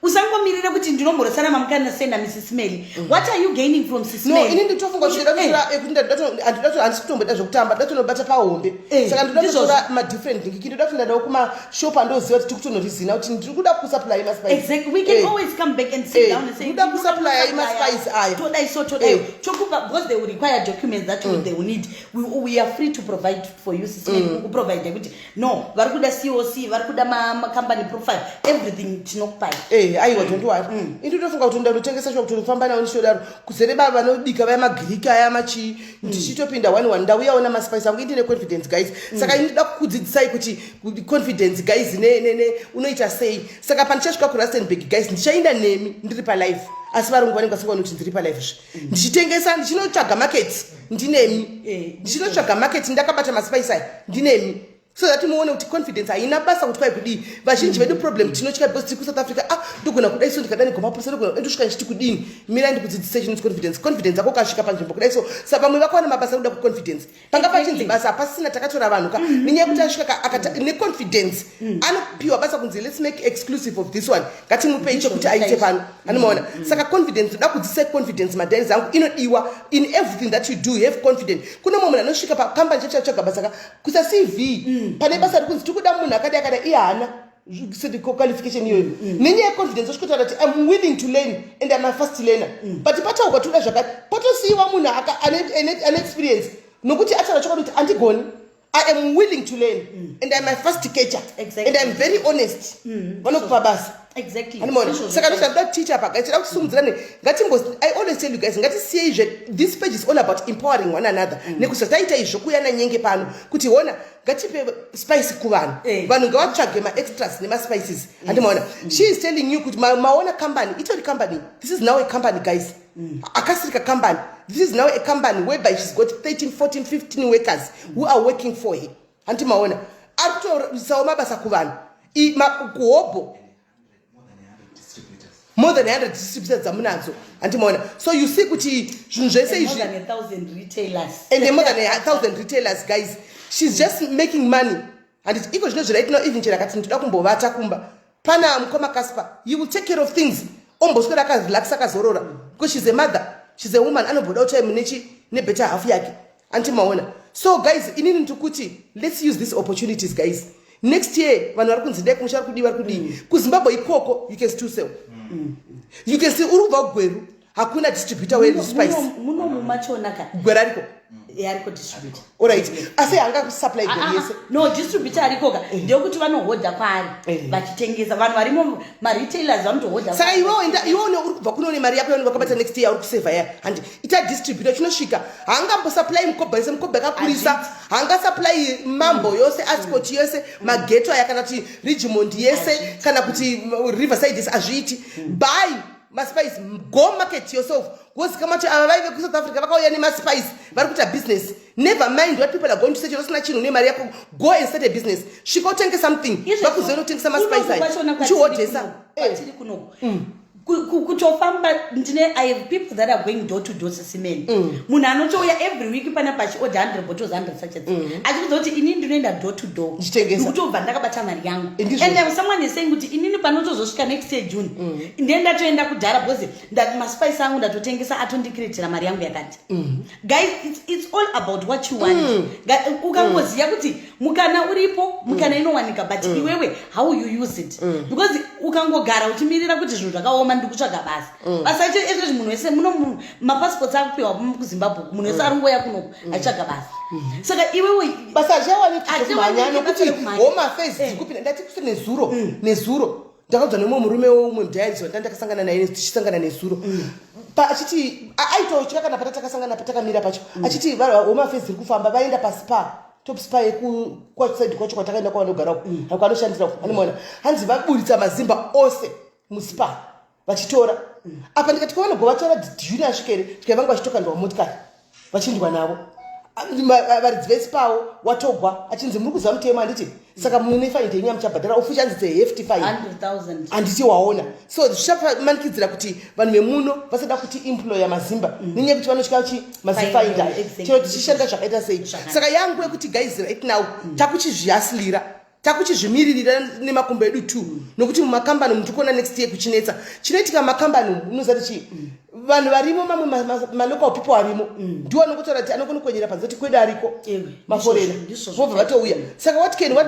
usangomirira kuti ndinomborosana mamukanasenda Mrs. Melly. What are you gaining from Mrs. Melly? No, ini nditofunga kuti handitotomboda zvekutamba ndatonobata pahombe saka ndodatora madifferent ndingiki ndodafundawo kumashop andoziva kuti tikutonorizina kuti ndiri kuda kusupply maspice. Exactly. We can always come back and sit down and say kuda kusupply maspice aya todai so todai chokupa because they will require documents that they will need. We are free to provide for you Mrs. Melly. Ku provide kuti no vari kuda COC vari kuda company profile everything tinokupai. Aiwa don't worry. Nditofunga kuti ndinotengesa shop kutofamba nawo nishodaro kuzere baba vanobika vaya magirika aya machi ndichitopinda 1 ndauyaona maspice angu ndine confidence guys saka ndinoda kukudzidzisai kuti confidence guys ne unoita sei saka pandichasvika ku Rustenburg guys ndichaenda nemi ndiri pa live asi varungu vanenge vasingoni kuti ndiri pa live ndichitengesa ndichinotsvaga market ndinemi ndichinotsvaga market ndakabata maspice aya ndinemi so that muone kuti confidence haina basa kuti kwai kudii vazhinji vedu problem tinotya because tiri kuSouth Africa ndogona kudai so ndikadani gomaposa ndogona ndosvika ndichiti kudini mira ndikudzidzise chinoti confidence yako kasvika panzvimbo kudai so saka vamwe vakawana mabasa kuda kuconfidence panga pachinzi basa hapasina takatora vanhu ka nenyaya yekuti asvika neconfidence anopiwa basa kunzi let's make exclusive of this one ngatimupe icho kuti aite pano anomaona saka confidence ndoda kudzidzisa confidence madhani zangu inodiwa in everything that you do you have confidence kuno munhu anosvika pakambani chatsvaga basa kuisa CV pane basa rikunzi tikuda munhu akada ihana qualification iyoyo nenyaya confidence osvikotara kuti I'm willing to learn and I'm a fast learner but patauka toda zvakati potosiyiwa munhu ane experience nokuti ataura chokwadi kuti andigoni I am willing to learn and I'm a fast catcher and I'm very honest vanokupa basa exactly saka ndoda teacher pakaitira kusumudzirane I always tell you guys ngatisiyei this page is all about empowering one another nekuzotaita izvo kuya nanyenge pano kuti ona ngatipe spice kuvanhu vanhu ngavatsvage ma-extras nema-spices handimaona she is telling you kuti maona company itori company this is now a company guys akasirika company this is now a company whereby she's got 13 14 15 workers who are working for her handimaona ari kutorisawo mabasa kuvanhu kuhobho more than 100 distributors dzamunadzo handimaona so you see kuti zvinhu zvese izvi more than 1,000 retailers and more than 1,000 retailers guys she's just making money and iko zvino right now even chera kati ndoda kumbovata kumba pana mukoma Kaspa he will take care of things omboswera akarelax akazorora because she's a mother she's a woman anoboda time ne better half yake handimaona so guys inini ndikuti let's use these opportunities guys next year vanhu vari kunzi ndai kumushara kudi vari kudii kuZimbabwe ikoko you can still sell you can see urubva kugweru hakuna distributor wespice muno mumachona ka gwera riko yariko distributor alright asi hanga supply gweru yese no distributor ariko ka ndokuti vanohodha kwari vachitengesa vanhu varimo ma retailers vanotohodha saka iwe une urikubva kuno mari yako wakabata next year uri kusave ya and ita distributor chinosvika hanga supply mkoba yese mkoba yakakurisa hanga supply mambo yose ascot yese mageto yakana kuti Richmond yese kana kuti Riverside is azviti buy maspice go market yourself wosika macho ava vaive kuSouth Africa vakauya nemaspice vari kuita business never mind what people are going to say usina chinhu nemari yako go and start a business svika utenge something vakuzonotengesa maspice aya uchihodhesa tiri kunoko kutofamba ndine I have people that are going door to door sesimeni munhu anotouya every week pana pachi order 100 bottles 100 sachets achikuziva kuti inini ndinoenda door to door ndikutobva ndakabata mari yangu and someone is saying kuti inini panotozosvika next year June ndiye ndatoenda kudhara because maspice angu ndatotengesa atondikiretera mari yangu yakati guys it's all about what you want ukangoziva kuti mukana uripo mukana inowanika but iwewe how you use it because ukangogara uchimirira kuti zvinhu zvakaoma ndikutsvaga basa basa icho ezvezvi munhu wese muno mapassports akupiwa kuZimbabwe munhu wese aringoya kunoko achitsvaga basa saka iwewe basa zvawanikmanyano kuti home affairs dzikupinda ndati kusiri nezuro ndakaudzwa nemumwe murume woumwe mudhayarizo ndandakasangana naye tichisangana nezuro achiti aitotya kana patakasangana patakamira pacho achiti home affairs iri kufamba vaenda paspa top spa yekusaidi kwacho kwatakaenda kwavanogara kwanoshandira animona hanzi vaburitsa mazimba ose muspa vachitora apa ndikati kwavanogova vatora juni asvikere tikavanga vachitokandwa motikari vachindwa navo varidzi vespawo watogwa achinzi muri kuziva mutemo handiti saka mune faini yenyu yamuchabhadhara ofisha anzi hefty fine 100,000 handiti waona so zvichapamanikidzira kuti vanhu vemuno vasada kuti employer mazimba nenyaya yekuti vanotya chi mazifainda chero tichishanda zvakaita sei saka yangu yekuti guys right now takuchizviasilira takuchizvimiririra nemakumbo edu 2 nokuti mumakambani muntu kuona next year kuchinetsa chinoitika mumakambani unoziva kuti vanhu varimo mamwe malocal people arimo ndiwo anokutora kuti anokona kuonyera panze kuti kwedu ariko maforena vobva vatouya saka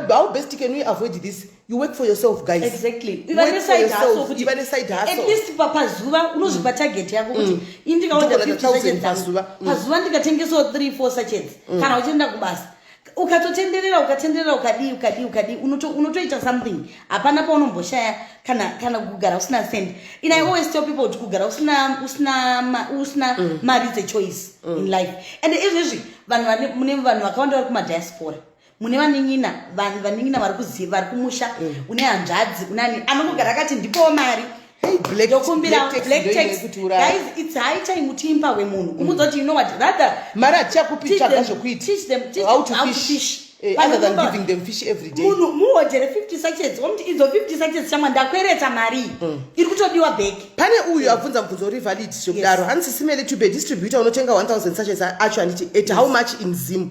how best can we avoid this? You work for yourself, guys. Exactly. Work for yourself. Even a side hustle. At least papazuva unozvipa target yako kuti indikaona 50 seconds pazuva ndikatengesawo 3-4 sachets kana uchienda kubasa ukatotenderera ukadii unotoita something hapana paunomboshaya kana kugara usina send. And I always tell people kuti kugara usina mari choice in life. And izvezvi mune vanhu vakawanda vari kumadiaspora, mune vaning'ina vari kuziva vari kumusha, une hanzvadzi unani anongogara akati ndipowo mari yokumbira black tax. Guys, it's high time mutimpa wemunhu kumudza kuti you know what, rather mari hatichakupitsvaga zvokuiti teach them how to fish. Other than giving them fish every day. Muhodhere 50 sachets omti idzo 50 sachets chamwa ndakwereta mari iri kutodiwa back. Pane uyu abvunza mubvunzo uri valid zvokudaro hanzi simele to be distributor unotenga 1000 sachets acho anditi at how much in Zim?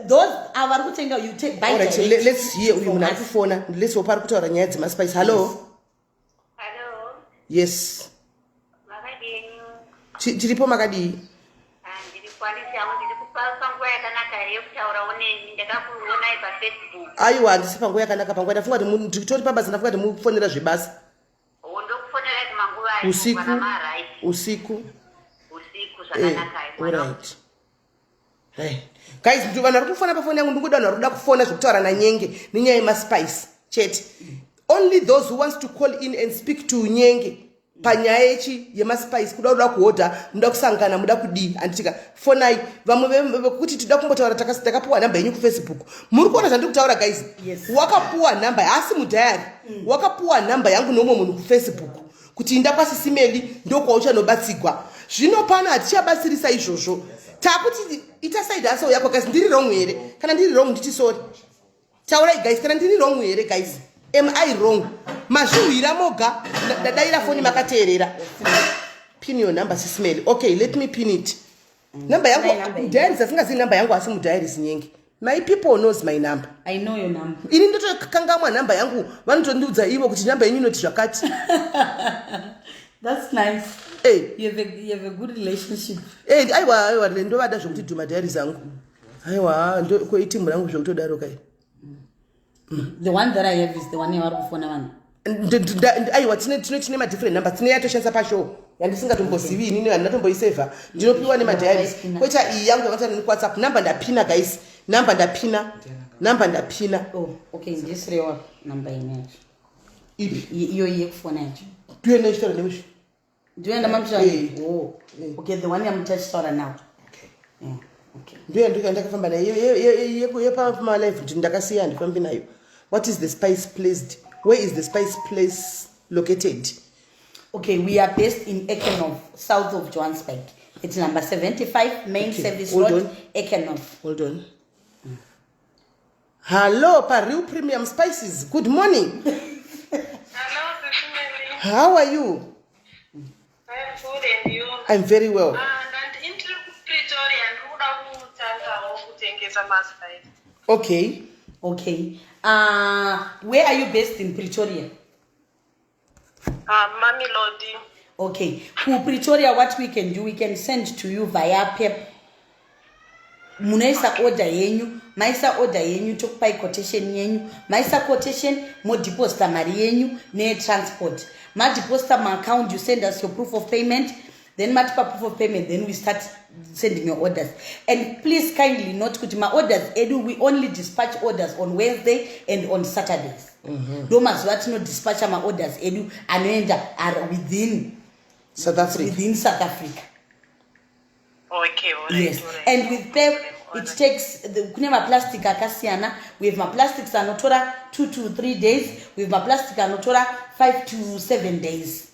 Those avari kutenga you take by direct. Alright, let's hear uyu munhu ari kufona. Let's hope ari kutaura nyaya dzemaspice. Hello. Hello. Yes. Makadini. Tiripo makadii. Aiwa handisi panguva yakanaka panguva ndafunga kuti nditori pabasa ndafunga kuti mufonera zvebasa usiku alright. Hey guys, vanhu vari kufona pafoni yangu ndingoda vanhu vari kuda kufona zvokutaura nanyenge nenyaya yemaspice chete. Only those who wants to call in and speak to Nyenge panyaya yemaspice kuda kuhodha muda kusangana muda kudii anditika fonai vamwe kuti tida kumbotaura takapuwa namba yenyu kuFacebook. Muri kuona zvandiri kutaura guys? Yes. Wakapuwa namba asi mudhayari wakapuwa namba yangu nomwe munhu kuFacebook kuti inda kwaSIS MELLY ndokwauchanobatsigwa. Zvino pano hatichabatsirisa izvozvo takuti ita side hustle yako guys. Ndiri wrong here? Kana ndiri wrong nditi sorry. Taurai guys, kana ndiri wrong here guys? Am I wrong? Mazviwira moga ndadaira foni makateerera. Pin your number SIS MELLY. Okay, let me pin it. Number yangu diary zasingazi number yangu asi mudiary Nyenge. My people knows my number. I know your number. Ini ndotokangamwa number yangu vanotondiudza ivo kuti number yenyu inoti zvakati. That's nice. Hey, you have a good relationship. Hey, aiwa ndovada zvokuti dhuma diary zangu. Aiwa ndokoitimu rangu zvokutodaro kai. The one that I have is the one you are phone one. Aiwa tine ma different number tine yatoshandisa pashow yandisingatombozivi inini handinatomboiseva ndinopiwa nemadiaries koita iyi yangu yakaita nekuWhatsApp number ndapina guys. Number ndapina. Oh, okay, this real number in it. Your phone yacho. Do you know story nemushi? Do you understand? Oh, okay, the one I'm touch store now. Okay. Yeah. Okay. Ndiyo ndakafamba nayo yepa my life ndakasiya ndifambi nayo. What is the spice placed? Where is the spice place located? Okay, we are based in Ekenhof, south of Johannesburg. It's number 75 main service road, Ekenhof. Hold on. Hello, Pariu Premium Spices. Good morning. Hello, SIS MELLY. How are you? I'm good, and you? I'm very well. Okay. Okay. Where are you based in Pretoria? Mamelodi. Okay. For Pretoria, what we can do, we can send to you via PEP. Munaisa order yenyu, maisa order yenyu, tokupai quotation yenyu, maisa quotation, mo deposit mari yenyu, ne transport. Ma deposit my account, you send us your proof of payment, then matipa proof of payment, then we start sending your orders. And please kindly note kuti my orders edu, we only dispatch orders on Wednesday and on Saturdays. Do mazuva tino dispatch my orders edu anoenda are within South Africa. Within South Africa. Okay, all right. Yes. All right. And with PEP, it takes the kunema plastic akasiana. We have my plastics anotora 2 to 3 days. We have my plastic anotora 5 to 7 days.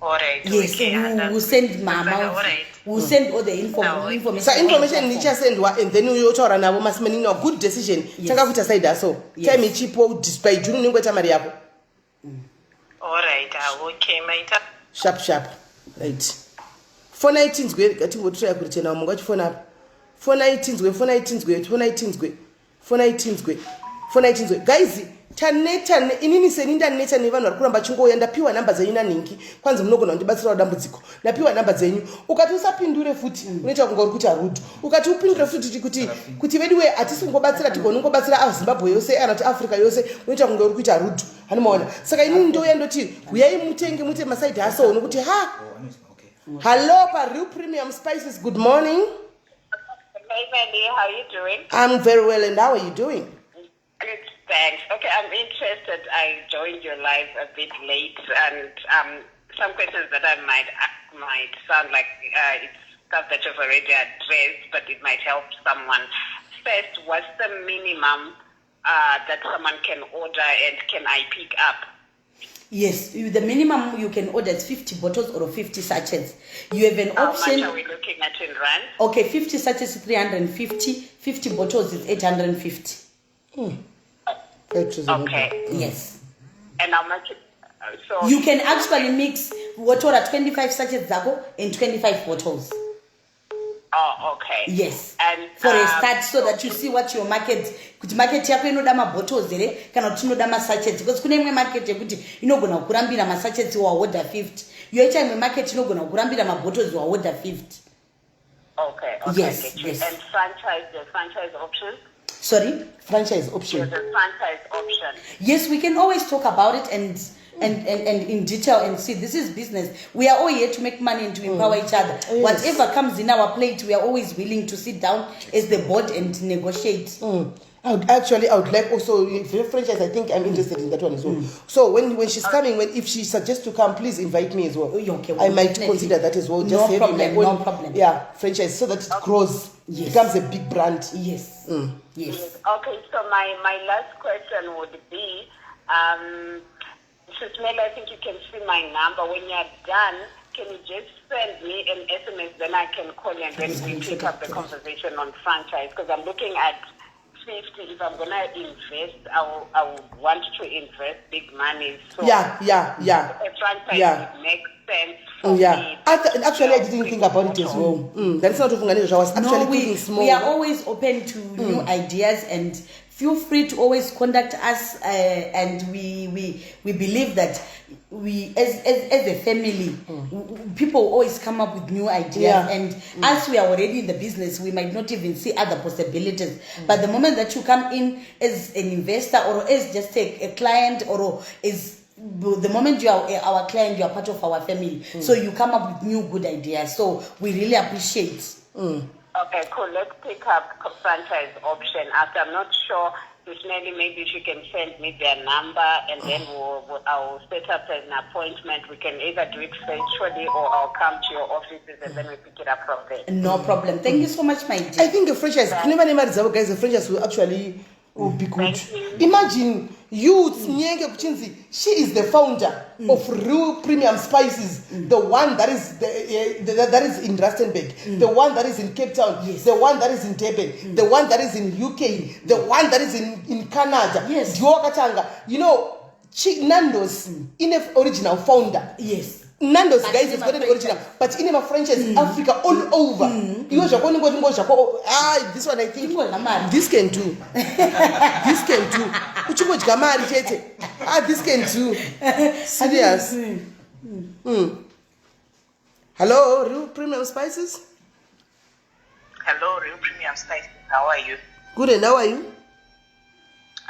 All right. Yes, Okay, we'll send my all amount. right. We'll send all the information. So information nicha sendwa and then you talk nabo masimeni no good decision. Taka kuita side so. Tell me chipo display junu ningweta mari yako. All right. Okay, my Sharp. Right. Phone 19 gwe ngati ngotira kuti na mungu phone up. Phone 19 gwe. Guys, tane inini seninda neta ni vanhu vari kuramba chingoya ndapiwa namba dzenyu naningi kwanzi munogona kundibatsira dambudziko ndapiwa namba dzenyu ukati usapindure futi unoita kunga uri kuita rudo ukati upindure futi kuti vedu we hatisi kungobatsira tigonongobatsira azimbabwe yose kana kuti africa yose unoita kunga uri kuita rudo hanimaona saka inini ndoya ndoti uyai mutenge muite masaidi haso nokuti hello pa Real Premium Spices, good morning. Hey, Mandy, how are you doing? I'm very well, and how are you doing? Good, thanks. Okay, I'm interested. I joined your live a bit late, and some questions that I might ask might sound like it's stuff that you've already addressed, but it might help someone. First, what's the minimum that someone can order, and can I pick up? Yes, the minimum you can order is 50 bottles or 50 sachets. You have an option. How much are we looking at in rand? Okay, 50 sachets is 350, 50 bottles is 850. Okay. Yes. And how much? So you can actually mix water at 25 sachets and 25 bottles. Oh, okay. Yes. And for a start, so that you see what your market. Kuti market yako inoda ma bottles ere kana kuti inoda ma sachets, because kune imwe market yekuti inogona kurambira ma sachets wa order 50. Yoita imwe market inogona kurambira ma bottles wa order 50. Okay. Yes. And franchise option? Sorry, franchise option. There's a franchise option. Yes, we can always talk about it and in detail and see this is business. We are all here to make money and to empower each other. Yes. Whatever comes in our plate, we are always willing to sit down as the board and negotiate. I would like also franchise. I think I'm interested in that one as well. So when she's coming, if she suggests to come, please invite me as well. Okay, I might consider that as well. Just no problem. Yeah, franchise, so that it grows, becomes a big brand. Yes. Yes. Okay, so my last question would be, SIS MELLY, I think you can see my number. When you're done, can you just send me an SMS, then I can call you and then we pick up the conversation on franchise, because I'm looking at 50. If I'm gonna invest, I would want to invest big money. So yeah. A franchise would make sense for me. Actually, I didn't think about it as well. That's not I was actually thinking small. We are always open to new ideas, and feel free to always contact us. And we believe that we as a family, people always come up with new ideas, and as we are already in the business, we might not even see other possibilities. But the moment that you come in as an investor or as just a client, or is the moment you are our client, you are part of our family. So you come up with new good ideas. So we really appreciate. Okay, cool. Let's pick up franchise option. After, I'm not sure. Maybe she can send me their number, and then I'll set up an appointment. We can either do it virtually, or I'll come to your offices and then we pick it up from there. No problem. Thank you so much, my dear. I think the franchise, guys, the franchise will actually be good. Imagine you, she is the founder of Real Premium Spices, the one that is that is in Rustenburg, the one that is in Cape Town, the one that is in Durban, the one that is in UK, the one that is in Canada. Yes. You know, Nando's in the original founder. Yes. Nando's, guys, is very original, but in my franchise Africa all over. This one, I think this can do. This can do. This can do. Serious. Hello, Real Premium Spices. Hello, Real Premium Spices. How are you? Good, and how are you?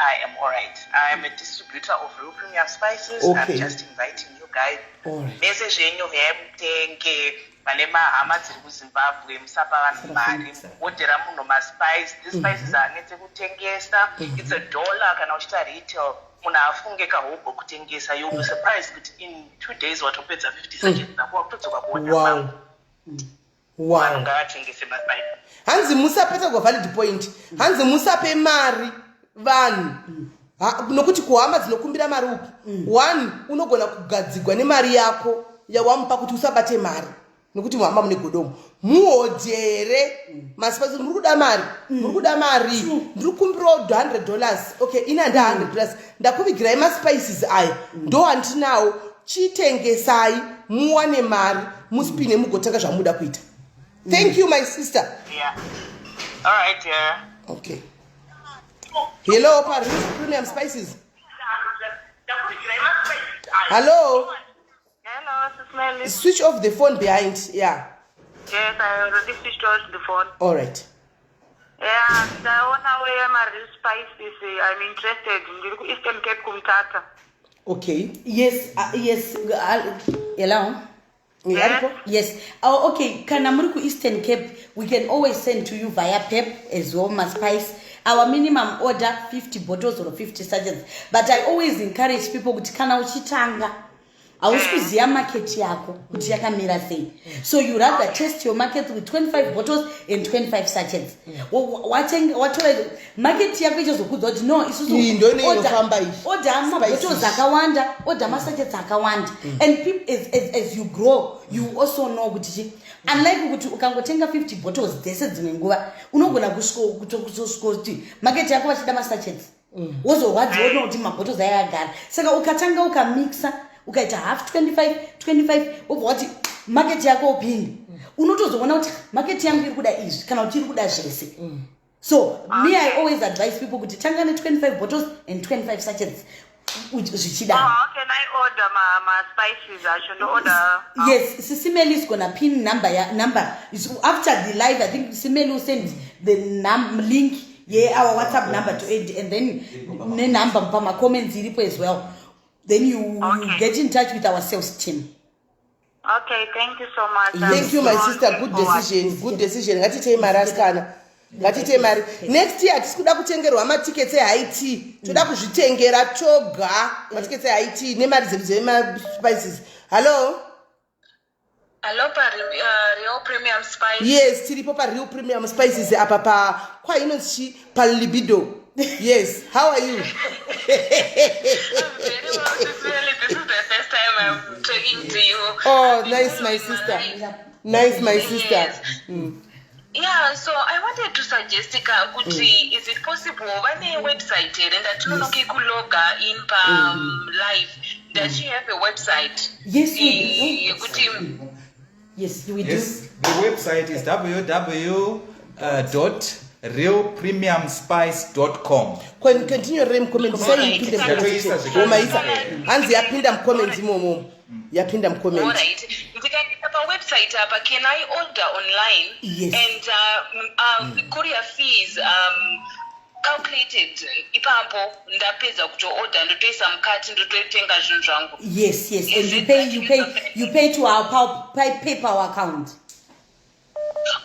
I am alright. I am a distributor of Real Premium Spices. Okay. I'm just inviting you guys. Alright. Message yenyu hemutenge pane mahama dziri kuZimbabwe musapa vanhu mari odhera munhu maspice. These spices anetse kutengesa. It's $1 kana uchita retail muna afunge kahobo kutengesa, you'll be surprised that in 2 days watopedza 50 sachets nakuwa kutodzoka kuona wow wow ngavatengese maspice. hanzi musapeta kwa valid point, hanzi musape mari vanhu nokuti kuhama dzinokumbira mari uku one unogona kugadzigwa nemari yako yawamupa kuti usabate mari nokuti muhamba mune godomo muhodhere masipaisi muri kuda mari muri kuda mari ndiri kukumbirawo $100 okay ina nda $100 ndakuvigirai maspices aya ndo handinawo chitengesai muwane mari musipine mugotanga zvamuda kuita. Thank you my sister. Yeah, all right. Yeah, okay. Hello Paris Premium Spices. Hello. Hello, SIS MELLY. Switch off the phone behind. Yeah. Yes, I already switched off the phone. All right. Yeah, ndaona where my spices. I'm interested. Ndiri ku Eastern Cape kumtata. Okay. Yes, yes. Hello. Yeah. Yes. Oh, okay. Kana muri ku Eastern Cape, we can always send to you via PEP as well, my spice. Our minimum order 50 bottles or 50 sachets. But I always encourage people kuti kana uchitanga hausi kuziya market yako kuti yakamira sei. So you rather test your market with 25 bottles and 25 sachets. Watora market yako ichizokudza kuti no isusu order bottles akawanda, order sachets akawanda. And people as you grow, you also know kuti unlike kuti ukangotenga 50 bottles dzese dzimwe nguva unogona kusvika kuti market yako vachida masachets wozorwadziwa kuti mabottles aya agara. Saka ukatanga ukamixa ukaita half 25 wobva kuti market yako upinde unotozoona kuti market yangu iri kuda izvi kana kuti iri kuda zvese. So me I always advise people kuti tanga ne 25 bottles and 25 sachets zvichida. Can I order my spices? I should order. Yes, SIS MELLY is gonna pin number after the live. I think SIS MELLY will send the link, our WhatsApp number to it, and then the number for my comments as well. Then you get in touch with our sales team. Okay, thank you so much. Thank you my sister, good decision. Ngatite maraskana. Ngatite mari. Next year tisikuda kutengerwa matickets eHaiti. Toda kuzvitengera toga matickets eHaiti nemari dzedu dzema spices. Hello? Hello, Real Premium Spice. Yes, tiripo pa Real Premium Spices apa pa kwa inonzi pa Libido. Yes, how are you? I'm very well, SIS MELLY. This is the first time I'm talking to you. Oh, nice my sister. Nice my sister. Yes. Yeah, so I wanted to suggest kuti is it possible when a website and that you log in live that you have a website? Yes, we do. Yes, we do. Yes, the website is www.realpremiumspice.com. Continue rem comment say pinde mkomaisa anzi yapinda mcomment momo yapinda mcomment. All right. Ndikapapa website apa can I order online? Yes. And courier fees calculated ipapo ndapedza kuto order ndotoisa mukati ndototenga zvinhu zvangu. Yes, and you pay to our PayPal account.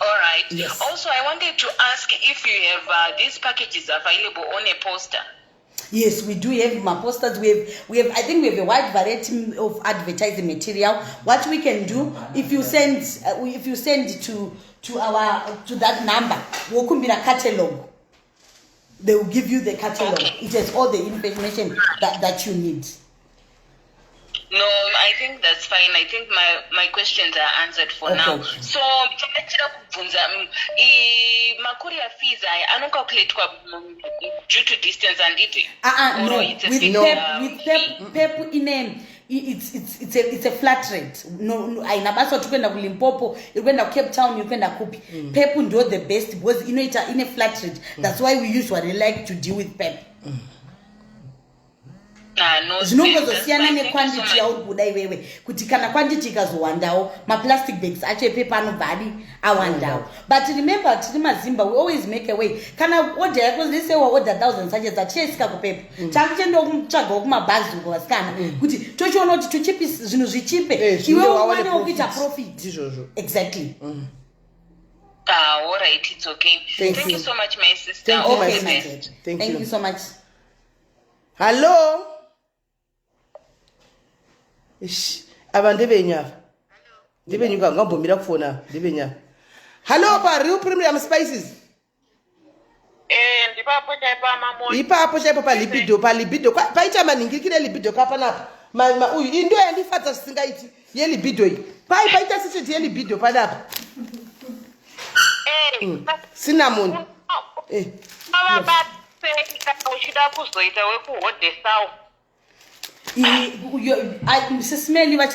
All right. Yes. Also, I wanted to ask if you have these packages available on a poster. Yes, we do have my posters. We have. I think we have a wide variety of advertising material. What we can do, if you send to that number, we'll come in a catalog. They will give you the catalog. Okay. It has all the information that you need. No, I think that's fine. I think my questions are answered for now. So, my courier fees I don't calculate due to distance and it. No. With PEP in it's a flat rate. No, I nabaso tukenda ku Limpopo, you kwenda Cape Town, you kwenda Kupi. PEP do the best because you know it's in a flat rate. That's why we usually like to deal with PEP. Zvinongozosiyana nequantity yauri iwewe kuti kana quantity ikazowandawo maplastic bags acho epepa anobva awandawo. But remember tiri mazimba we always make a way. Kana order yako let's say order 1000 sachets atichaisika kupepa takuchenda kutsvagawo kumabhazi ngovasikana kuti tochiona kuti tochipi zvinhu zvichipe iwe uwane kuita profit. Exactly. All right, it's okay. Thank you so much, my sister. Thank you, my sister. Thank you so much. Hello? Ish, aba ndebenyava. Ndebenyuka ngambomira kufona ndebenyava. Hello pa Real Premium Spices. Ndipapo chaipa mamoni. Ipapo chaipa pa libido. Paita maningirikire libido kapanapa. Uyu indio yandifadza zvisingaiti ye libido iyi. Paita sisi ye libido panapa. Cinnamon. Uchida kuzoita wekuhodesawo. Mrs. Melly, my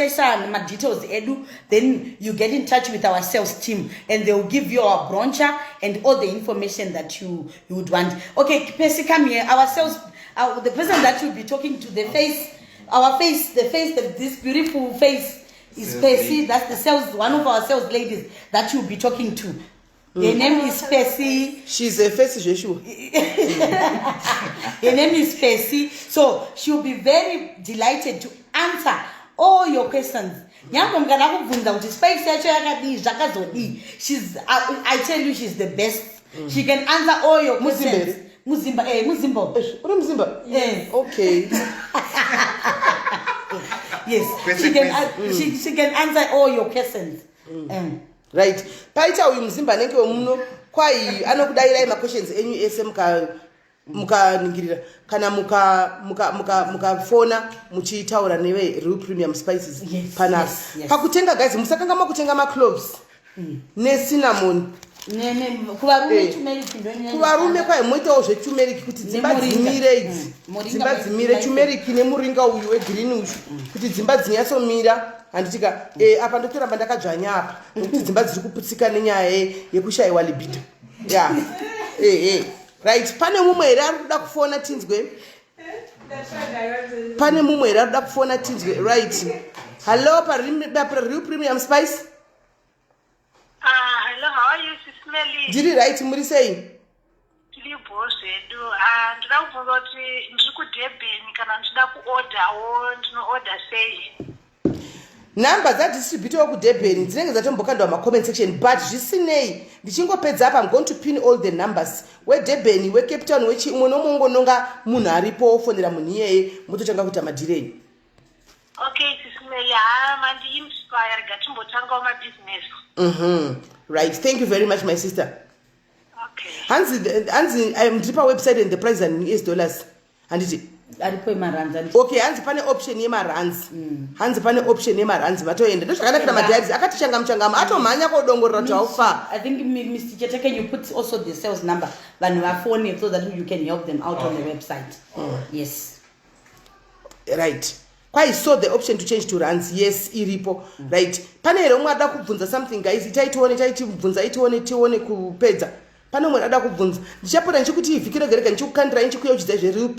details edu, then you get in touch with our sales team and they will give you our brochure and all the information that you would want. Okay, Pesi, come here. Our sales, the person that you'll be talking to, this beautiful face is Pesi. That's the sales, one of our sales ladies that you'll be talking to. Her name is Pesi. She's a face issue. Her name is Pesi. So she'll be very delighted to answer all your questions. She's, I tell you, she's the best. She can answer all your questions. Muzimba. Okay. Yes. She can answer all your questions. Right. Paita uyu mzimba nenge muno kwai anokudaira ma questions enyu ese muka ningirira kana muka fona muchitaura newe Real Premium Spices pana. Pakutenga guys musakanga makutenga ma cloves. Ne cinnamon. Kuvarume kwai moitawo zve turmeric kuti dzimba dzimire idzi. Dzimba dzimire turmeric nemuringa uyu we green uyu kuti dzimba dzinyatsomira. Handitika apa ndotoramba ndakadzvanya apa nokuti dzimba dziri kuputsika nenyaya yekushayiwa libido. Yeah. Right. Pane mumwe here ari kuda kufona tinzwe. Right. Hello pa Real Premium Spice. Hello, how are you, Sis Melly? Ndiri right, muri sei? Tiri bhozvedu. Ndinoda kubvunza kuti ndiri kuDurban kana ndichida kuordawo ndinoorda sei? Number that distributor kuDurban dzinenge dzatombokandwa ma-comment section, but zvisinei ndichingopedza apa I'm going to pin all the numbers. WeDurban, weCape Town, umwe nomwe ungononga munhu aripo ofonera munhu iyeye mototanga kuita madirei. Okay, Sis Melly, mandi-inspire gatimbotangawo mabusiness. Right. Thank you very much, my sister. Okay. Hanzi, ndiri pawebsite and the price are in US dollars. Handiti. Okay, hanzi pane option yemarands. Hanzi pane option yemarands vatoenda. Ndozvakanakira madhiaries akati changama atomhanya kodongorera kuti haufa. I think Mr. Cheteke, you put also the sales number vanhu vafone so that you can help them out on the website. Yes. Right. Kwai saw the option to change to rands. Yes, iripo. Right. Pane here umwe ada kubvunza something guys. Tione kupedza. Pane umwe ada kubvunza. Ndichapota ndichikuti ivhikiro gereka ndichikukandira ndichikuyeuchidza zveReal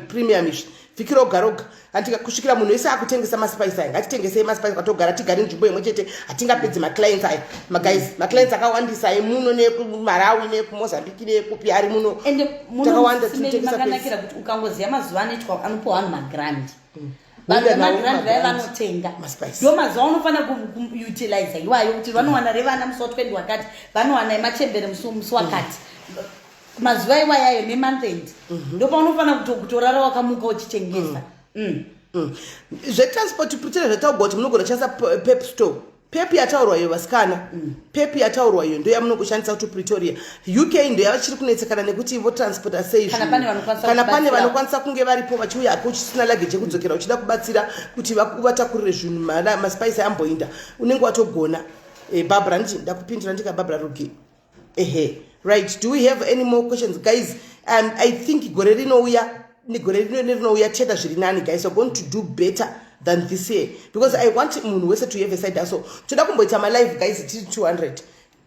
Premium izvi. Vhikiro garoga. Andika kusvikira munhu wese akutengesa maspice aya. Ngatitengesei maspice katogara tigare nzvimbo imwe chete. Atingapedzi maclients aya. Guys, maclients akawandisa emuno nekumarawi nekumozambique nekupi ari muno. Ende muno makanakira kuti ukangoziya mazuva anoitwa anopiwa vanhu magrand. Vanhu vemagrand vaya vanotenga. Ndo mazuva unofanira kuutilize iwayo kuti vanowana revana musi wa20 wakati, vanowana emachembere musi wakati. Mazuva iwayayo nemonth end. Ndo paunofanira kutorara wakamuka uchitengesa. Zvetransport putira zvataugwa kuti munogona kushandisa Pep Store. Pep yataurwa iyo vasikana. Pep yataurwa iyo ndo yamunongoshandisa kuti Pretoria. UK ndo yavachiri kunetsekana nekuti vo transporta sei. Kana pane vanokwanisa kunge varipo vachiuya kuchisina luggage yekudzokera uchida kubatsira kuti vatakurire zvinhu maspice amboinda. Unenge watogona. Barbara ndakupindura ndika Barbara Rugi. Right. Do we have any more questions guys? I think gore rinouya cheda zviri nani guys. We're going to do better than this year because I want munhu wese to have a side hustle. Toda kumboita my life guys tiri 200.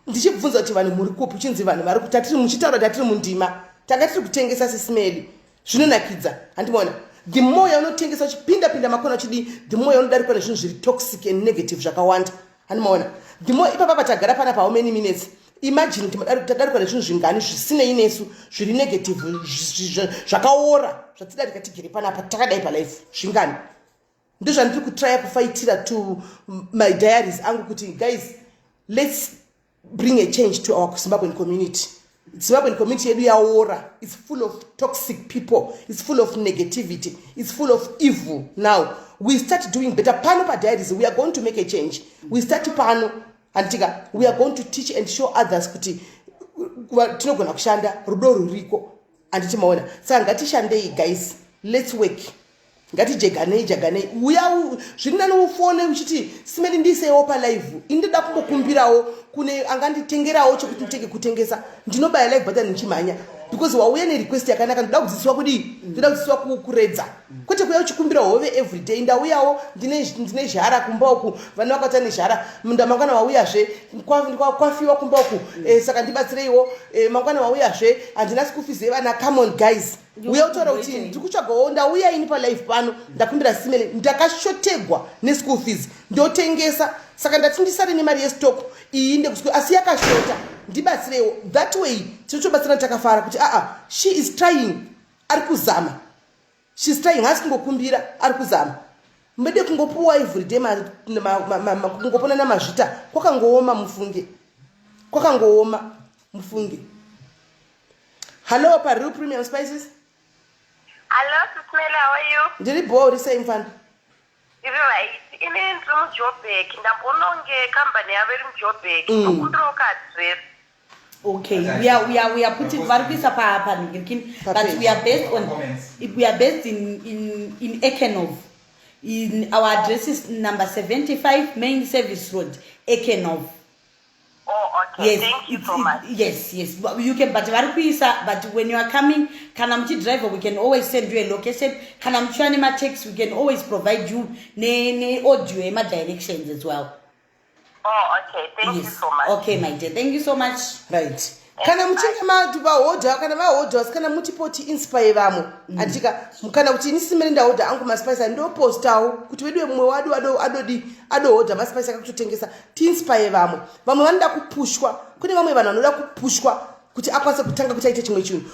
Ndichibvunza kuti vanhu muri kupi chinzi vanhu vari kutatiri muchitaura tatiri mundima. Takatiri kutengesa SIS MELLY. Zvinonakidza. Handimona. The more yaunotengesa uchipinda makona chidi, the more yaunodarikwa nezvinhu zviri toxic and negative zvakawanda. Handimona. The more ipapa tagara pana pa how many minutes. Imagine tadarikwa nezvinhu zvingani zvisinei nesu zviri negative zvakaora zvatidarika tigere panapa takadai palife zvingani. Ndozvandiri kutraya kufaitira to my diaries angu kuti guys let's bring a change to our Zimbabwean community. Zimbabwean community yedu yaora. It's full of toxic people. It's full of negativity. It's full of evil. Now we start doing better. Pano pa diaries, we are going to make a change. We start pano antika. We are going to teach and show others kuti tinogona kushanda rudo ruriko anditi maona. Saka ngatishandei guys. Let's work. Ngati jaganei uya zvinana ufone uchiti simeli ndisewo pa live indida kumbokumbirawo kune anganditengerawo chokuti nditenge kutengesa ndinobaya live button nchimanya because wauya ne request yakanaka ndoda kudzidziswa kudi ndoda kudzidziswa kuredza kwete kuya uchikumbira hove every day ndauyawo ndine jara kumbauku vana vakata nezhara munda mangwana wauyazve kwafiwa kumbauku saka ndibatsireiwo mangwana wauyazve handina school fees yevana. Come on guys, uya utora kuti ndikutsvagawo ndauya ini pa live pano ndakumbira simele ndakashotegwa ne school fees ndotengesa saka ndati ndisare nemari yestock iyi ndekusukuru asi yakashota ndibatsirewo. That way tinotobatsirana takafara kuti she is trying, ari kuzama, she's trying, hasi kungokumbira, ari kuzama. Mbede kungopuwa everyday kungopona namazvita kwakangooma mufunge. Hello pa Real Premium Spices. Hello, Susmela, how are you? Ndiri bori sei mfana? Ndiri right. Ini ndiri muJoburg. Ndambononge company yavo iri muJoburg. Ndokundiroka address. Okay, we are putting varikuisa pa Nigirkin, but we are based in Ekenov. In our address is number 75 Main Service Road, Ekenov. Oh, okay. Yes, thank you so much. Yes. But you can, but when you are coming, Kanamchi driver, we can always send you a location. Kanamchi anima text, we can always provide you ne audio ema directions as well. Oh, okay. Thank you so much. Okay, my dear. Thank you so much. Right. Kana muchinge maorder kana vaorders kana mutipoti inspire vamwe andika kana kuti inisimene ndaorder angu maspice ndo postawo kuti wedwe mumwe wadu adoorder maspice akutotengesa ti inspire vamwe vanoda kupushwa kune vamwe vanhu vanoda kupushwa kuti akwanise kutanga kuti aite chimwe chinhu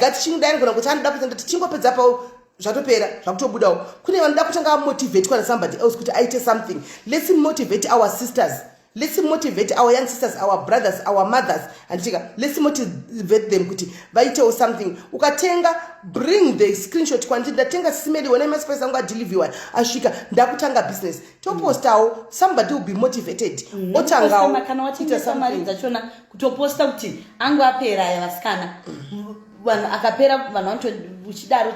gati chingudai ngona kuti anoda kuti tichingopedza pawo zvatopera zvakutobudawo kune vanoda kutanga motivate kana somebody else kuti aite something. Let's motivate our sisters. Let's motivate our young sisters, our brothers, our mothers, and let's motivate them kuti vaitewo something. Ukatenga, bring the screenshot kwanti ndatenga simeli wena maspice angu adeliver ashika ndakutanga business. Topostawo, somebody will be motivated. Otangawo kana watengesa mari dzachona kutoposta kuti angu apera yavasikana. Vanhu akapera vanhu uchidaro.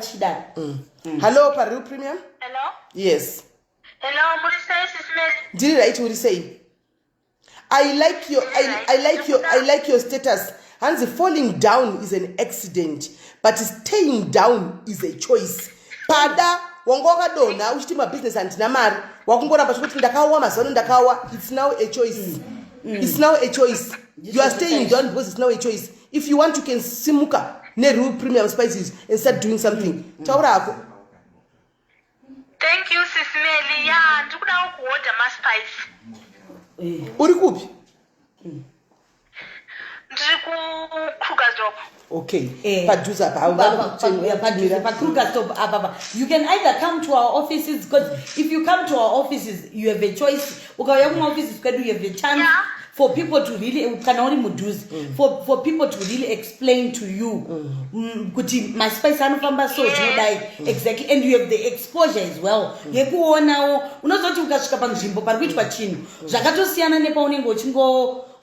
Hello pa Real Premium? Hello? Yes. Hello, Murisei Susmeli. Did you write Murisei? I like your status. Hansi, falling down is an accident, but staying down is a choice. Pada wangoka dona uchitima business andina mari wakungoramba kuti ndakawa mazano ndakawa. It's now a choice. It's now a choice. You are staying down because it's now a choice. If you want, you can simuka ne Real Premium Spices and start doing something. Taurako. Thank you, Susmeli. Yeah, ndikuda kuorder maspice. Uri kupi? Ndiri ku Krugersdorp. Okay. Paduza pa Krugersdorp ababa. You can either come to our offices, because if you come to our offices, you have a choice. Ukaya kuma offices kwedu, you have a chance. Yeah. For people to really for people to really explain to you kuti my spice anofamba so exactly, and you have the exposure as well. Yekuonawo unozoti ukasvika panzvimbo pari kuitwa chinhu zvakatosiyana nepaunenge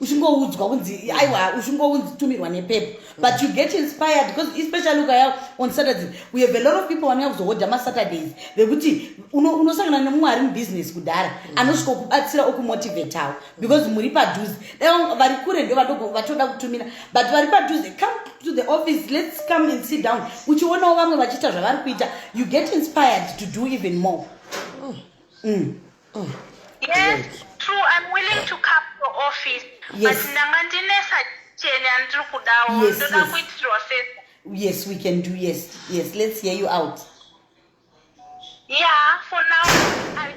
uchingoudzwa kunzi aiwa uchingoutumirwa nepepo, but you get inspired because especially ukaya on Saturdays we have a lot of people vanouya kuzohodha maSaturdays vekuti unosangana nemumwe ari mubusiness kudhara anosvika kubatsira okumotivatawo because muri padhuze. Vari kure ndio vatoda kutumira, but vari padhuze, come to the office, let's come and sit down. Uchionawo vamwe vachiita zvavari kuita, you get inspired to do even more. Yes, true. I'm willing to come to office. Yes. But ndangandinesa chene andiri kudawo. Ndoda kuitirwa sesa. Yes, we can do. Yes. Let's hear you out. Yeah, for now,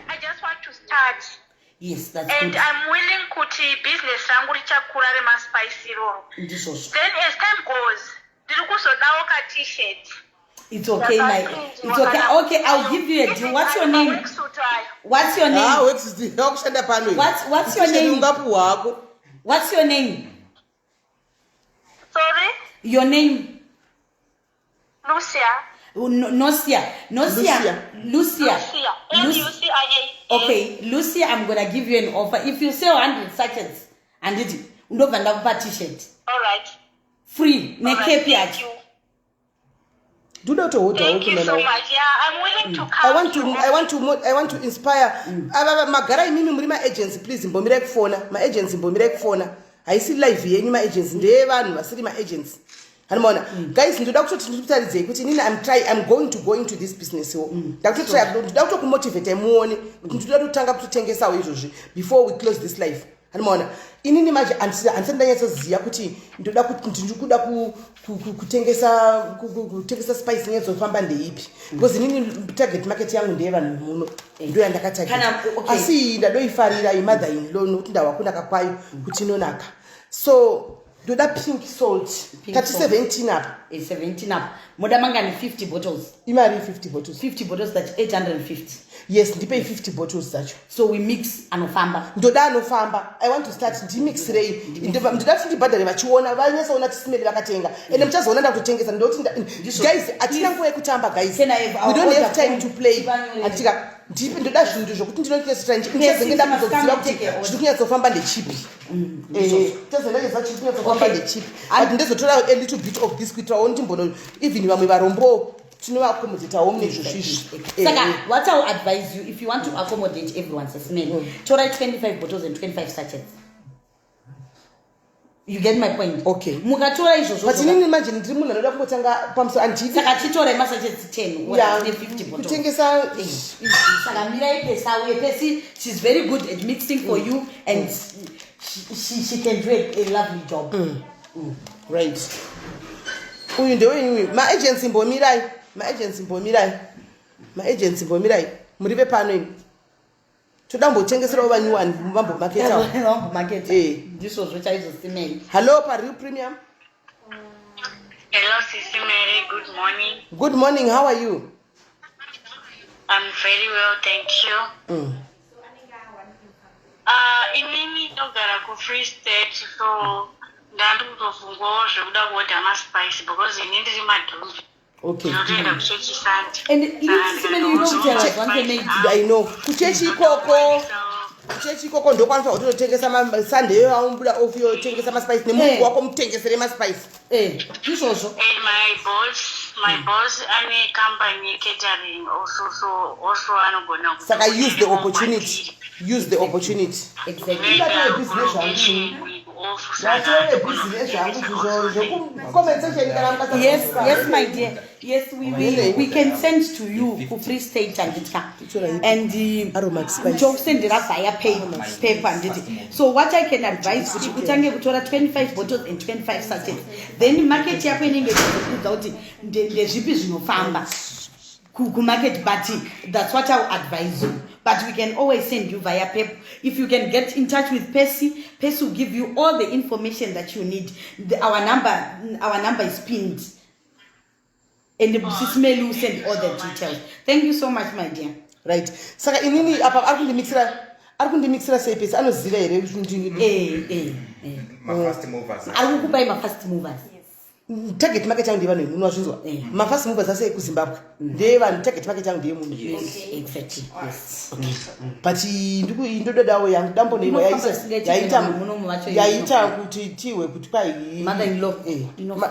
I just want to start. Yes, that's and good. I'm willing kuti business rangu richakura remaspice iroro. Then as time goes, ndiri kuzodawo ka t-shirt. It's okay, it's okay. Okay, I'll give you a deal. What's your name? What's your name? What's your name? What's your name? So Sorry? Your name? Lucia. Lucia. Lucia. Okay, Lucia, I'm gonna give you an offer. If you sell 100 sachets and it t-shirt. All right. Free. All right. Thank you. Do not hold Thank you so much. Yeah, I'm willing to come. I want to inspire. Magara imimi muri ma agency please mbomire kufona. Ma agency mbomire kufona. Haisi live yenyu ma agency ndeye vanhu vasiri ma agency. Hanimona guys ndoda kuti ndikutaridze kuti nini I'm going to go into this business so ndoda kuti kumotivate muone kuti ndoda kutanga kutengesa izvozvi before we close this live. Hanimona inini manje andisandanyatsoziya kuti ndoda kuti ndikuda kutengesa spice nyadzofamba ndeipi because inini target market yangu ndeye vanhu muno ndo yandakatarget asi ndadoifarira imother in law nokuti ndawakunda kakwayo kuti inonaka so ndoda pink salt kati 17 up 17 up moda mangani 50 bottles imari 50 bottles 50 bottles that's 850 yes ndipei 50 bottles zacho so we mix anofamba ndoda anofamba I want to start ndimixirei ndoda kuti ndibhadhare vachiona vanyasaona kuti simeli vakatenga ende muchazoona ndakutotengesa ndoti guys atina nguva yekutamba guys we don't have time to play atika ndoda zvinhu zvokuti ndinokuestra ndichazenge ndakuzoziva kuti zviri kunyatsofamba ndechipi tazendageza chiri kunyatsofamba ndechipi but ndezotora a little bit of this kuitirawo ndimbono even vamwe varombo tinovaaccommodatawo mune zvozvizvi saka what I will advise you if you want to accommodate everyone's smell tora 25 bottles and 25 sachets. You get my point? Okay. Mukatora izvozvo. But inini manje ndiri munhu anoda kungotanga pamuso andidi. Saka titora masachets 10 or 50 bottles. Kutengesa saka mirai pesa uye pesi she's very good at mixing for you and she can do a lovely job. Right. Uyu ndewenyu ma agency mbomirai murive pano ini todambotengeserawo vanyuwani muvambo market ndizvozvo chaizosimei. Hello Real Premium. Hello Sisi Mary, good morning. Good morning, how are you? I'm very well, thank you. Inini ndogara ku Free State so ndandikutofungawo zvekuda kuodha maspice because ini ndiri madhuri. Okay. And it's many you don't tell us one thing I know. Kuchechi koko ndokwanisa kuti utengesa Sunday yaumbuda off yotengesa ma spice nemungu wako mutengesere ma spice. Izvozvo. My boss ane company catering also anogona kuti. Saka use the opportunity. Exactly. Yes, my dear. Yes, we can send to you for Free State and send it via paper and so what I can advise you kutange kutora 25 bottles and 25 sachets then market yako inenge kuudza kuti ndezvipi zvinofamba ku market but that's what I will advise you. But we can always send you via paper. If you can get in touch with Pesi will give you all the information that you need. Our number is pinned. And the SIS MELLY will send all the details. Thank you so much, my dear. Right. Saka inini apa arkundimixira sei Pesi anoziva here ma fast movers. Arikukupai ma fast movers. Target market yangu ndiye vanhu munozvinzwa ma fast movers ase kuZimbabwe ndiye vanhu target market yangu ndiye munhu. Exactly. Yes. Okay. But ndododawo yangu dambo neiwa yaita kuti tiwe kuti kwai mother in law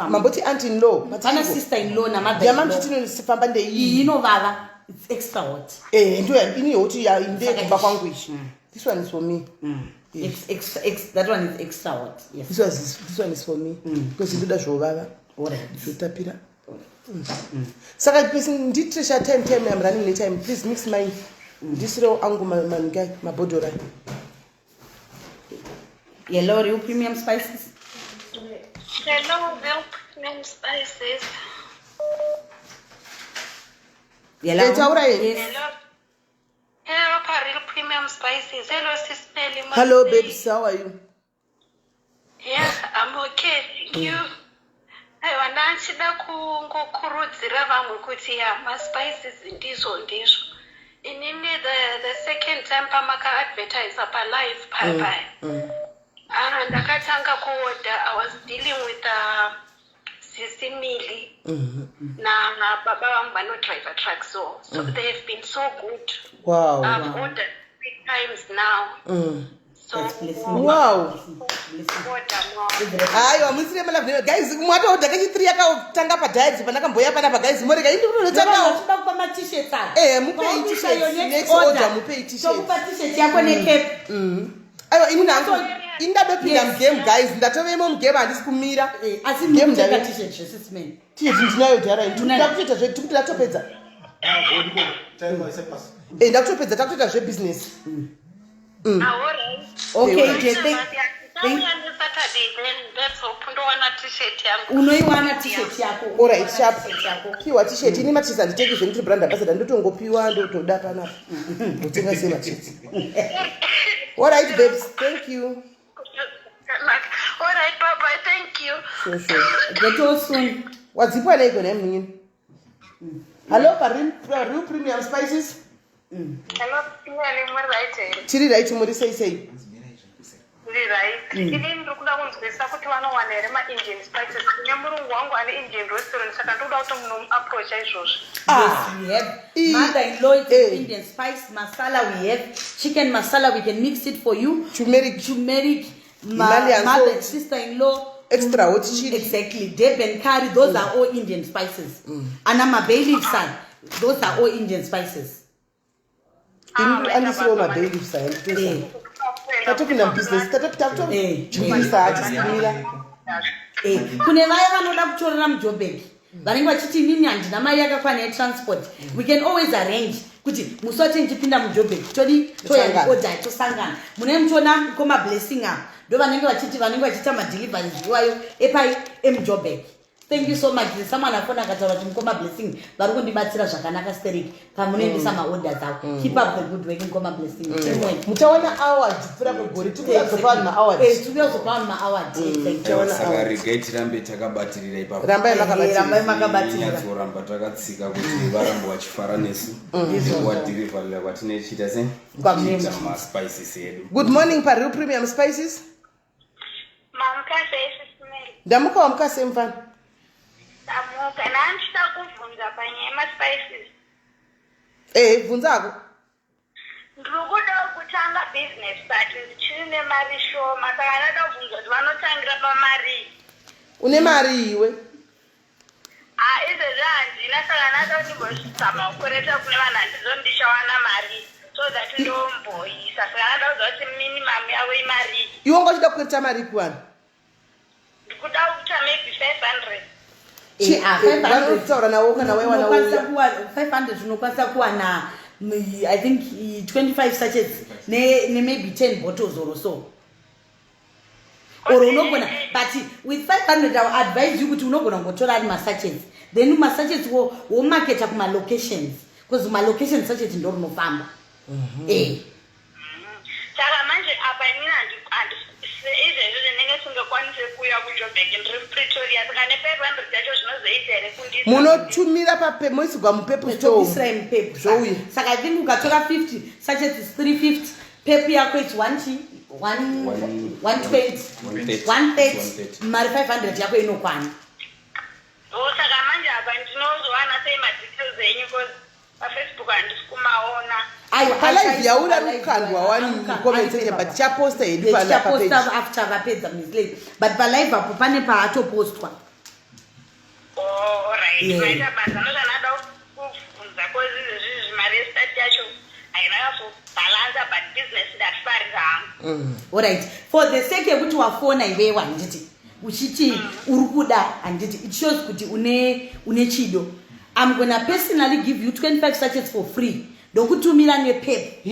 mamboti auntie in law pana sister in law na mother in law yamam tinosifamba ndei inovava it's extra hot ndo ini hoti ya inde kumba kwangu ishi. This one is for me. That one is extra hot. Yes. This one is for me because ndoda zvovava zvotapira. Saka nditresha time I'm running late time. Please mix my this row angu mangai mabodora. Hello Real Premium Spices. Hello Real Premium Spices. Hello. Yes. Hello Real Premium Spices. Hello Sis Melly. Hello babes, how are you? Yes, I'm okay. Thank you. I ndachida kungokurudzira vamwe kuti ma spices ndizvo. Inini the second time pamaka advertise pa live papa. ndakatanga kuorder. I was dealing with SIS MELLY. Na baba vangu vanodriver truck, so they have been so good. Wow. I've ordered 3 times now. So wow. order more. Aiwa musire mala guys mwato odakachi 3 yakatanga padiet panakamboya pana guys morega indi unotanga kupa ma t-shirts mupei t-shirts next order mupei t-shirts so kupa t-shirt yako ne cap aiwa ini nangu indadopinda mugame guys ndatovemo mugame handisi kumira asi muteka t-shirt SIS MELLY t-shirt ndinayo dhara ndakutoita zve tikuti ndatopedza ndakutopedza takutoita zve business okay unoiwana t-shirt yako alright sharp piwa t-shirt ini machisa nditeki zvekuti brand ambassador ndotongopiwa ndotoda panapa utenga sema t-shirt alright babes thank you Alright, bye-bye, thank you. sure get all soon wadzipa neiko naye mnyini hello Real Premium Spices Hello, right? tiri right muri sei Right. Ini ndikuda kunzwisa kuti vanowana here ma-Indian spices. Kune murungu wangu ane Indian restaurant, saka ndoda kuti munomuapproacha izvozvo. yes we have mother-in-law is Indian spice masala. We have chicken masala. We can mix it for you. Turmeric mother and sister-in-law extra hot chili exactly. Deben curry, those are all Indian spices. Anama bay leaf san, those are all Indian spices. andisiwo mabay leaf san tatopinda business tatopita hatisimira kune vaya vanoda kutorera mujobheki vanenge vachiti inini handina mari yakakwana yetransport. We can always arrange kuti musi wacho ndichipinda mujobheki toyaoda tosangana mune muchiona mukoma blessing apa ndo vanenge vachiita madeliveries iwayo epai emujobheki. Thank you so much. Someone afona akataura kuti mukoma blessing vari kundibatsira zvakanaka stereki pamunoendesa maorders ako. Keep up the good work mukoma blessing. Mutaona award pfuura kwegore tikuzopa vanhu maaward tikuzopa vanhu maaward saka regai tirambe takabatirira ipapo rambai makabatirira nyadzoramba takatsika kuti varambe vachifara nesu wadhirivharira kwatinochiita sechiita maspices edu. Good morning Real Premium Spices. Mamukase SIS MELLY. Ndamuka mukase mfana Damuka nandichida kubvunza panyaya yemaspices. Bvunzako. Ndiri kuda kutanga business but ndichiri nemari shoma saka ndada kubvunza kuti vanotangira pamari. Une mari iwe? Izvezvi handina saka ndada kuti ndimbozama kukoreta kune vanhu handizo ndichawana mari so that ndomboisa saka ndada kuziva kuti minimum yavo imari. Iwe ngochida kukoreta mari kuvanhu? Ndikuda kuita maybe 500. 500 nawo kana wewana 500 unokwanisa kuwana I think 25 sachets ne maybe 10 bottles or so. Or unogona but with 500 I will advise you kuti unogona ngotora ari masachets then masachets wo market kuma locations because my location sachets ndo runofamba. Saka manje apa nina izvezvo ndinenge singakwanise kuuya kuJoburg ndiri Pretoria saka ne500 yacho zvinozoita here kundisa munotumira moisirwa mupepu stove zvouya saka I think ukatora 50 sachets is 350 pepu yako it's 120 130 mari 500 yako inokwana. Saka manje apa ndinozowana sei madetails enyu because paFacebook handisi kumaona. Palive yaura nukandwa wani comment section but chaposta hedu pala page after vapedza mislate but palive apo pane paatopostwa. Alright right basa nozvanada kubvunza because izvezvi mari yestart yacho haina kubalance but business ndatifarira hangu. Alright for the sake yekuti wafona iwewe handiti uchiti uri kuda handiti it shows kuti une chido. I'm gonna personally give you 25 sachets for free. Dokutumira nepep.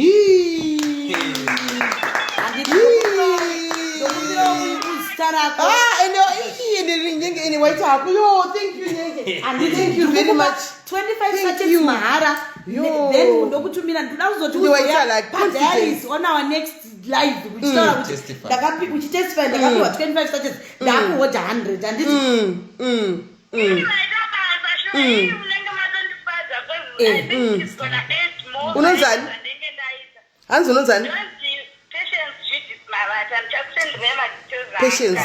Any white apple. Yo, thank you, and thank you very much. 25 sachets mahara. Then dokutumira on our next live which testify 25 sachets ndaku order 100 and unonzani? Hanzi unonzani? Patience.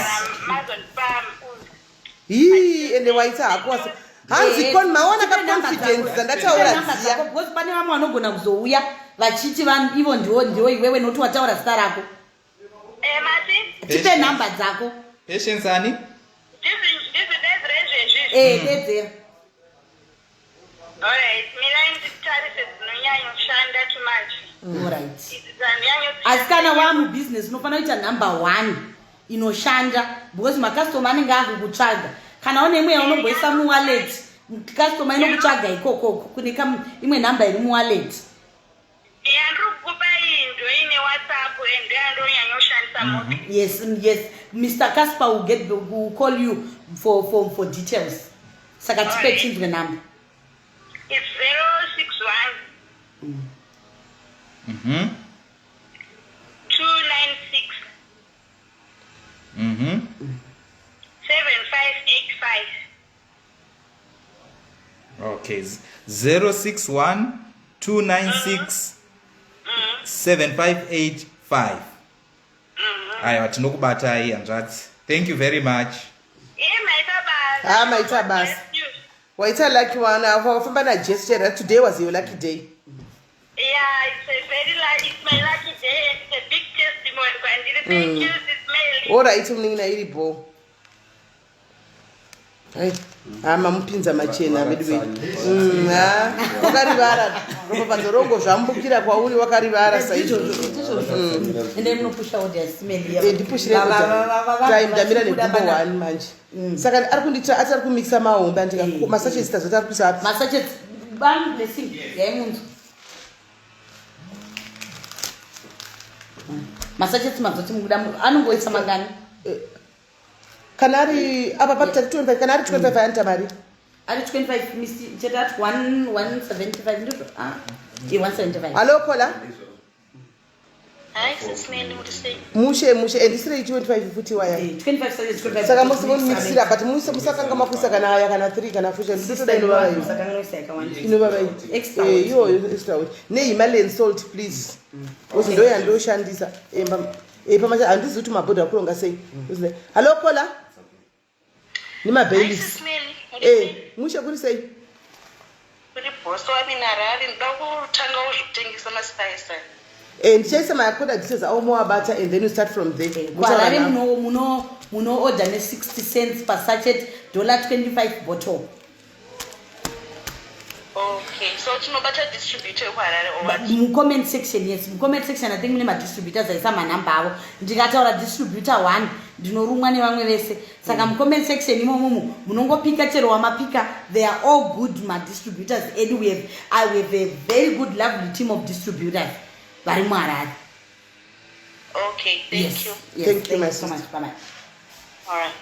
Hii ende waita hakwasa. Hanzi kon maona ka confidence ndataura ziya. Because pane vamwe vanogona kuzouya vachiti ivo ndiwo iwewe noti wataura zita rako. Mati? Tipe namba dzako. Patience ani? Dedzera. Alright, mina nditarise dzinonyanya kushanda too much. Alright. Asi kana wamubusiness unofana kuita number 1 inoshanda because makastoma anenge akukutsvaga. Kana une imwe yaunongoisa muwallet, customer inokutsvaga ikoko kune imwe number iri muwallet. Ndikupa indo ine WhatsApp and ndonyanya kushandisa moto. Yes, Mr. Casper will call you for details. Saka tipe chinzwe number. It's 061 296 7585. Okay, 061 296 7585. Aiwa tinokubata hii hanzvadzi. Thank you very much. Maita basi. Waita lucky one. Wafamba na gesture. Today was your lucky day. Yeah, it's my lucky day. It's a big testimony. Thank you, SIS MELLY. Alright, mningina iripo. Hai, mamupinza machena vedu. Wakarivara. Ropa pazorongo zvambukira kwauri wakarivara saizo. Ende munopusha order SIS MELLY. Ndipushire time ndamira negumbo 1 manje. Saka ari kunditra atari kumixa mahombe andika masachets tazoti ari kuisa api. Masachets bang blessing yaimunzo. Masachets mazoti mukuda anongoisa mangani. Kana ari apa papita 25 kana ari 25 anta mari. Ari 25 misi chetat 175 ndiko. 175. Hello Kola. Hi, SIS MELLY, what is it? Mushe endisire 25 futi waya. 25 sajets 25. Saka musiboni mixira but musaka makuisa kana haya kana 3 kana future ndotoda inova hiyo. Saka ngoisa yakawanda. Inova hiyo. Extra. Iyo extra. Nei mali and salt please. Because ndo yandoshandisa. Pamacha handizi kuti mabhodha kulonga sei. Hello Kola. Ni Hi, mababies. SIS MELLY, what is it? Mushe kuri sei. Kuri boss wami narari ndakutanga kuzvitengesa maspice. Ndichaisa mayakoda details awo moabata and then you start from there. Kwarare muno order ne 60 cents per sachet, $25 bottle. Okay, so tinobata distributor kwarare or what? Comment section, yes. Comment section I think mune distributors aisa manamba avo. Ndikataura distributor 1 ndinorumwa nevamwe vese. Saka comment section imomo munongopika chero wamapika. They are all good distributors and we have a very good lovely team of distributors. Very much. Okay, thank you. Yes, Thank you, my so sister. much. Bye-bye. All right.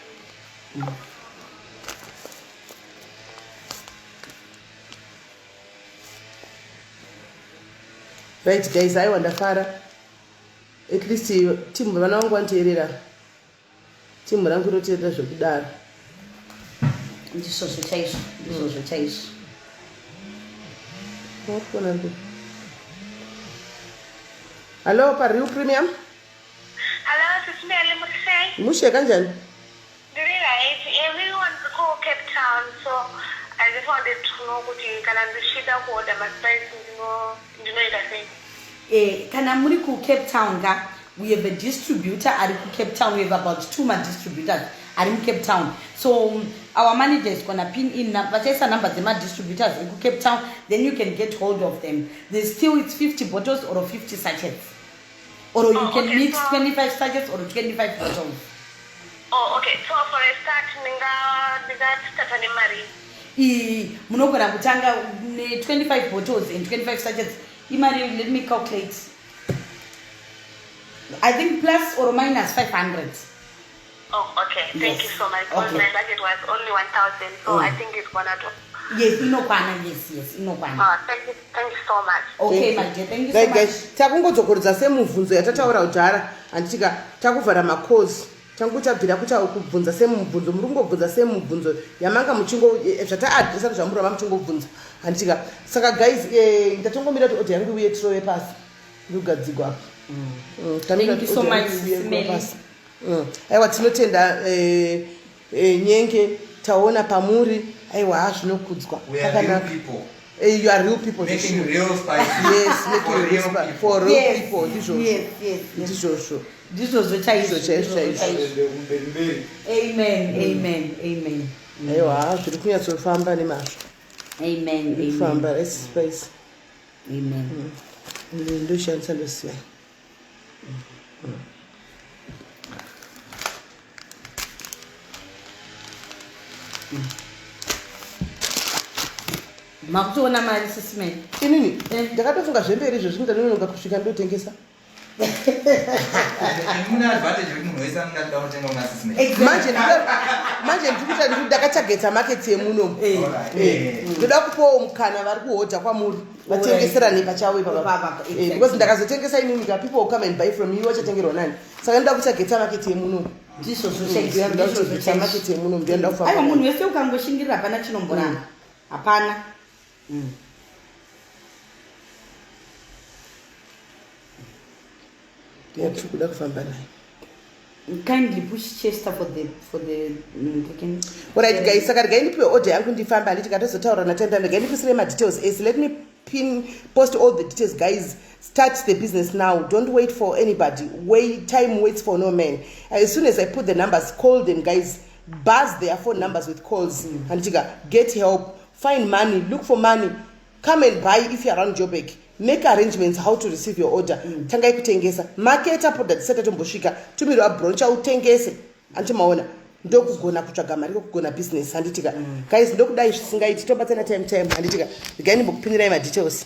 Right guys, I wandafara. At least timu vana vangu vanteerera. Timu rangu roteerera zvekudaro. Ndizvo chaizvo. Wapona ndo. Hello, Real Premium. Hello, SIS MELLY, what is it? Mushe kanjani? Doing right. Everyone go Cape Town, so I just wanted to know what you can understand what the spice ndinoita sei. Kana muri ku Cape Town ga, we have a distributor at Cape Town. We have about 2 distributors at Cape Town. So our manager is gonna pin in numbers of distributors in Cape Town. Then you can get hold of them. There's still it's 50 bottles or 50 sachets, or you can mix 25 sachets or 25 bottles. Oh, okay. So for a start, ninga mari. Munogona kutanga 25 bottles and 25 sachets. Imari, let me calculate. I think plus or minus 500. Oh, okay. Thank you so much. Because my budget was only 1,000, so I think it's gonna do. Yes, yes, Thank you so much. Okay, my dear, thank you so much. Guys, takungodzokorodza semubvunzo yatataura kudhara anditika takuvhara makozi tangu tabvira kuta kubvunza semubvunzo muri kungobvunza semubvunzo yamanga muchingo zvataadresa zvamurava muchingobvunza anditika saka guys ndatongomira kuti odhi yangu uye tirowe pasi ndikugadzigwa Thank you so much, SIS MELLY. aiwa tinotenda nyenge taona pamuri aiwa zvinokudzwa pakanaka. You are real people. Making real spices. Yes, making real spices. For real people. This was the child. Amen. Aiwa, zviri kunyatsofamba nemazvo. Amen. Famba, let's spice. Amen. Ndoshandisa losiya. Makutoona mari sisimeni. Inini ndakatofunga zvemberi izvo zvinoda nononoka kusvika ndotengesa. Muna advantage yekumunhu wese anenge achida kutenga muna SIS MELLY. Manje ndikuita ndakachageta market yemuno. Ndoda kupawo mukana vari kuhodha kwamuri vatengeserane pachavo ipapa. Because ndakazotengesa inini ka people will come and buy from you vachatengerwa nani. Saka ndoda kuchageta market yemuno. Ndizvo zvochaita market yemuno ndenda kufamba. Aiwa munhu wese ukangoshingirira hapana chinomborana. Hapana. Kuda kufamba naye. Kindly push Chester for the Alright guys, saka regai ndipiwe order yangu ndifamba nditi katozotaura natenda regai ndipisire ma details is let me post all the details guys. Start the business now. Don't wait for anybody. Time waits for no man. As soon as I put the numbers, call them guys. Buzz their phone numbers with calls. And get help, find money, look for money. Come and buy if you're around Joburg. Make arrangements how to receive your order. Tangai kutengesa. Market up that set tombosvika. Tumira broncha utengese. Antimaona. Ndokugona kutsvaga mari kokugona business handitika. Guys ndokudai zvisingaiti tobatana time handitika. Regai ndimbokupinyirai ma details.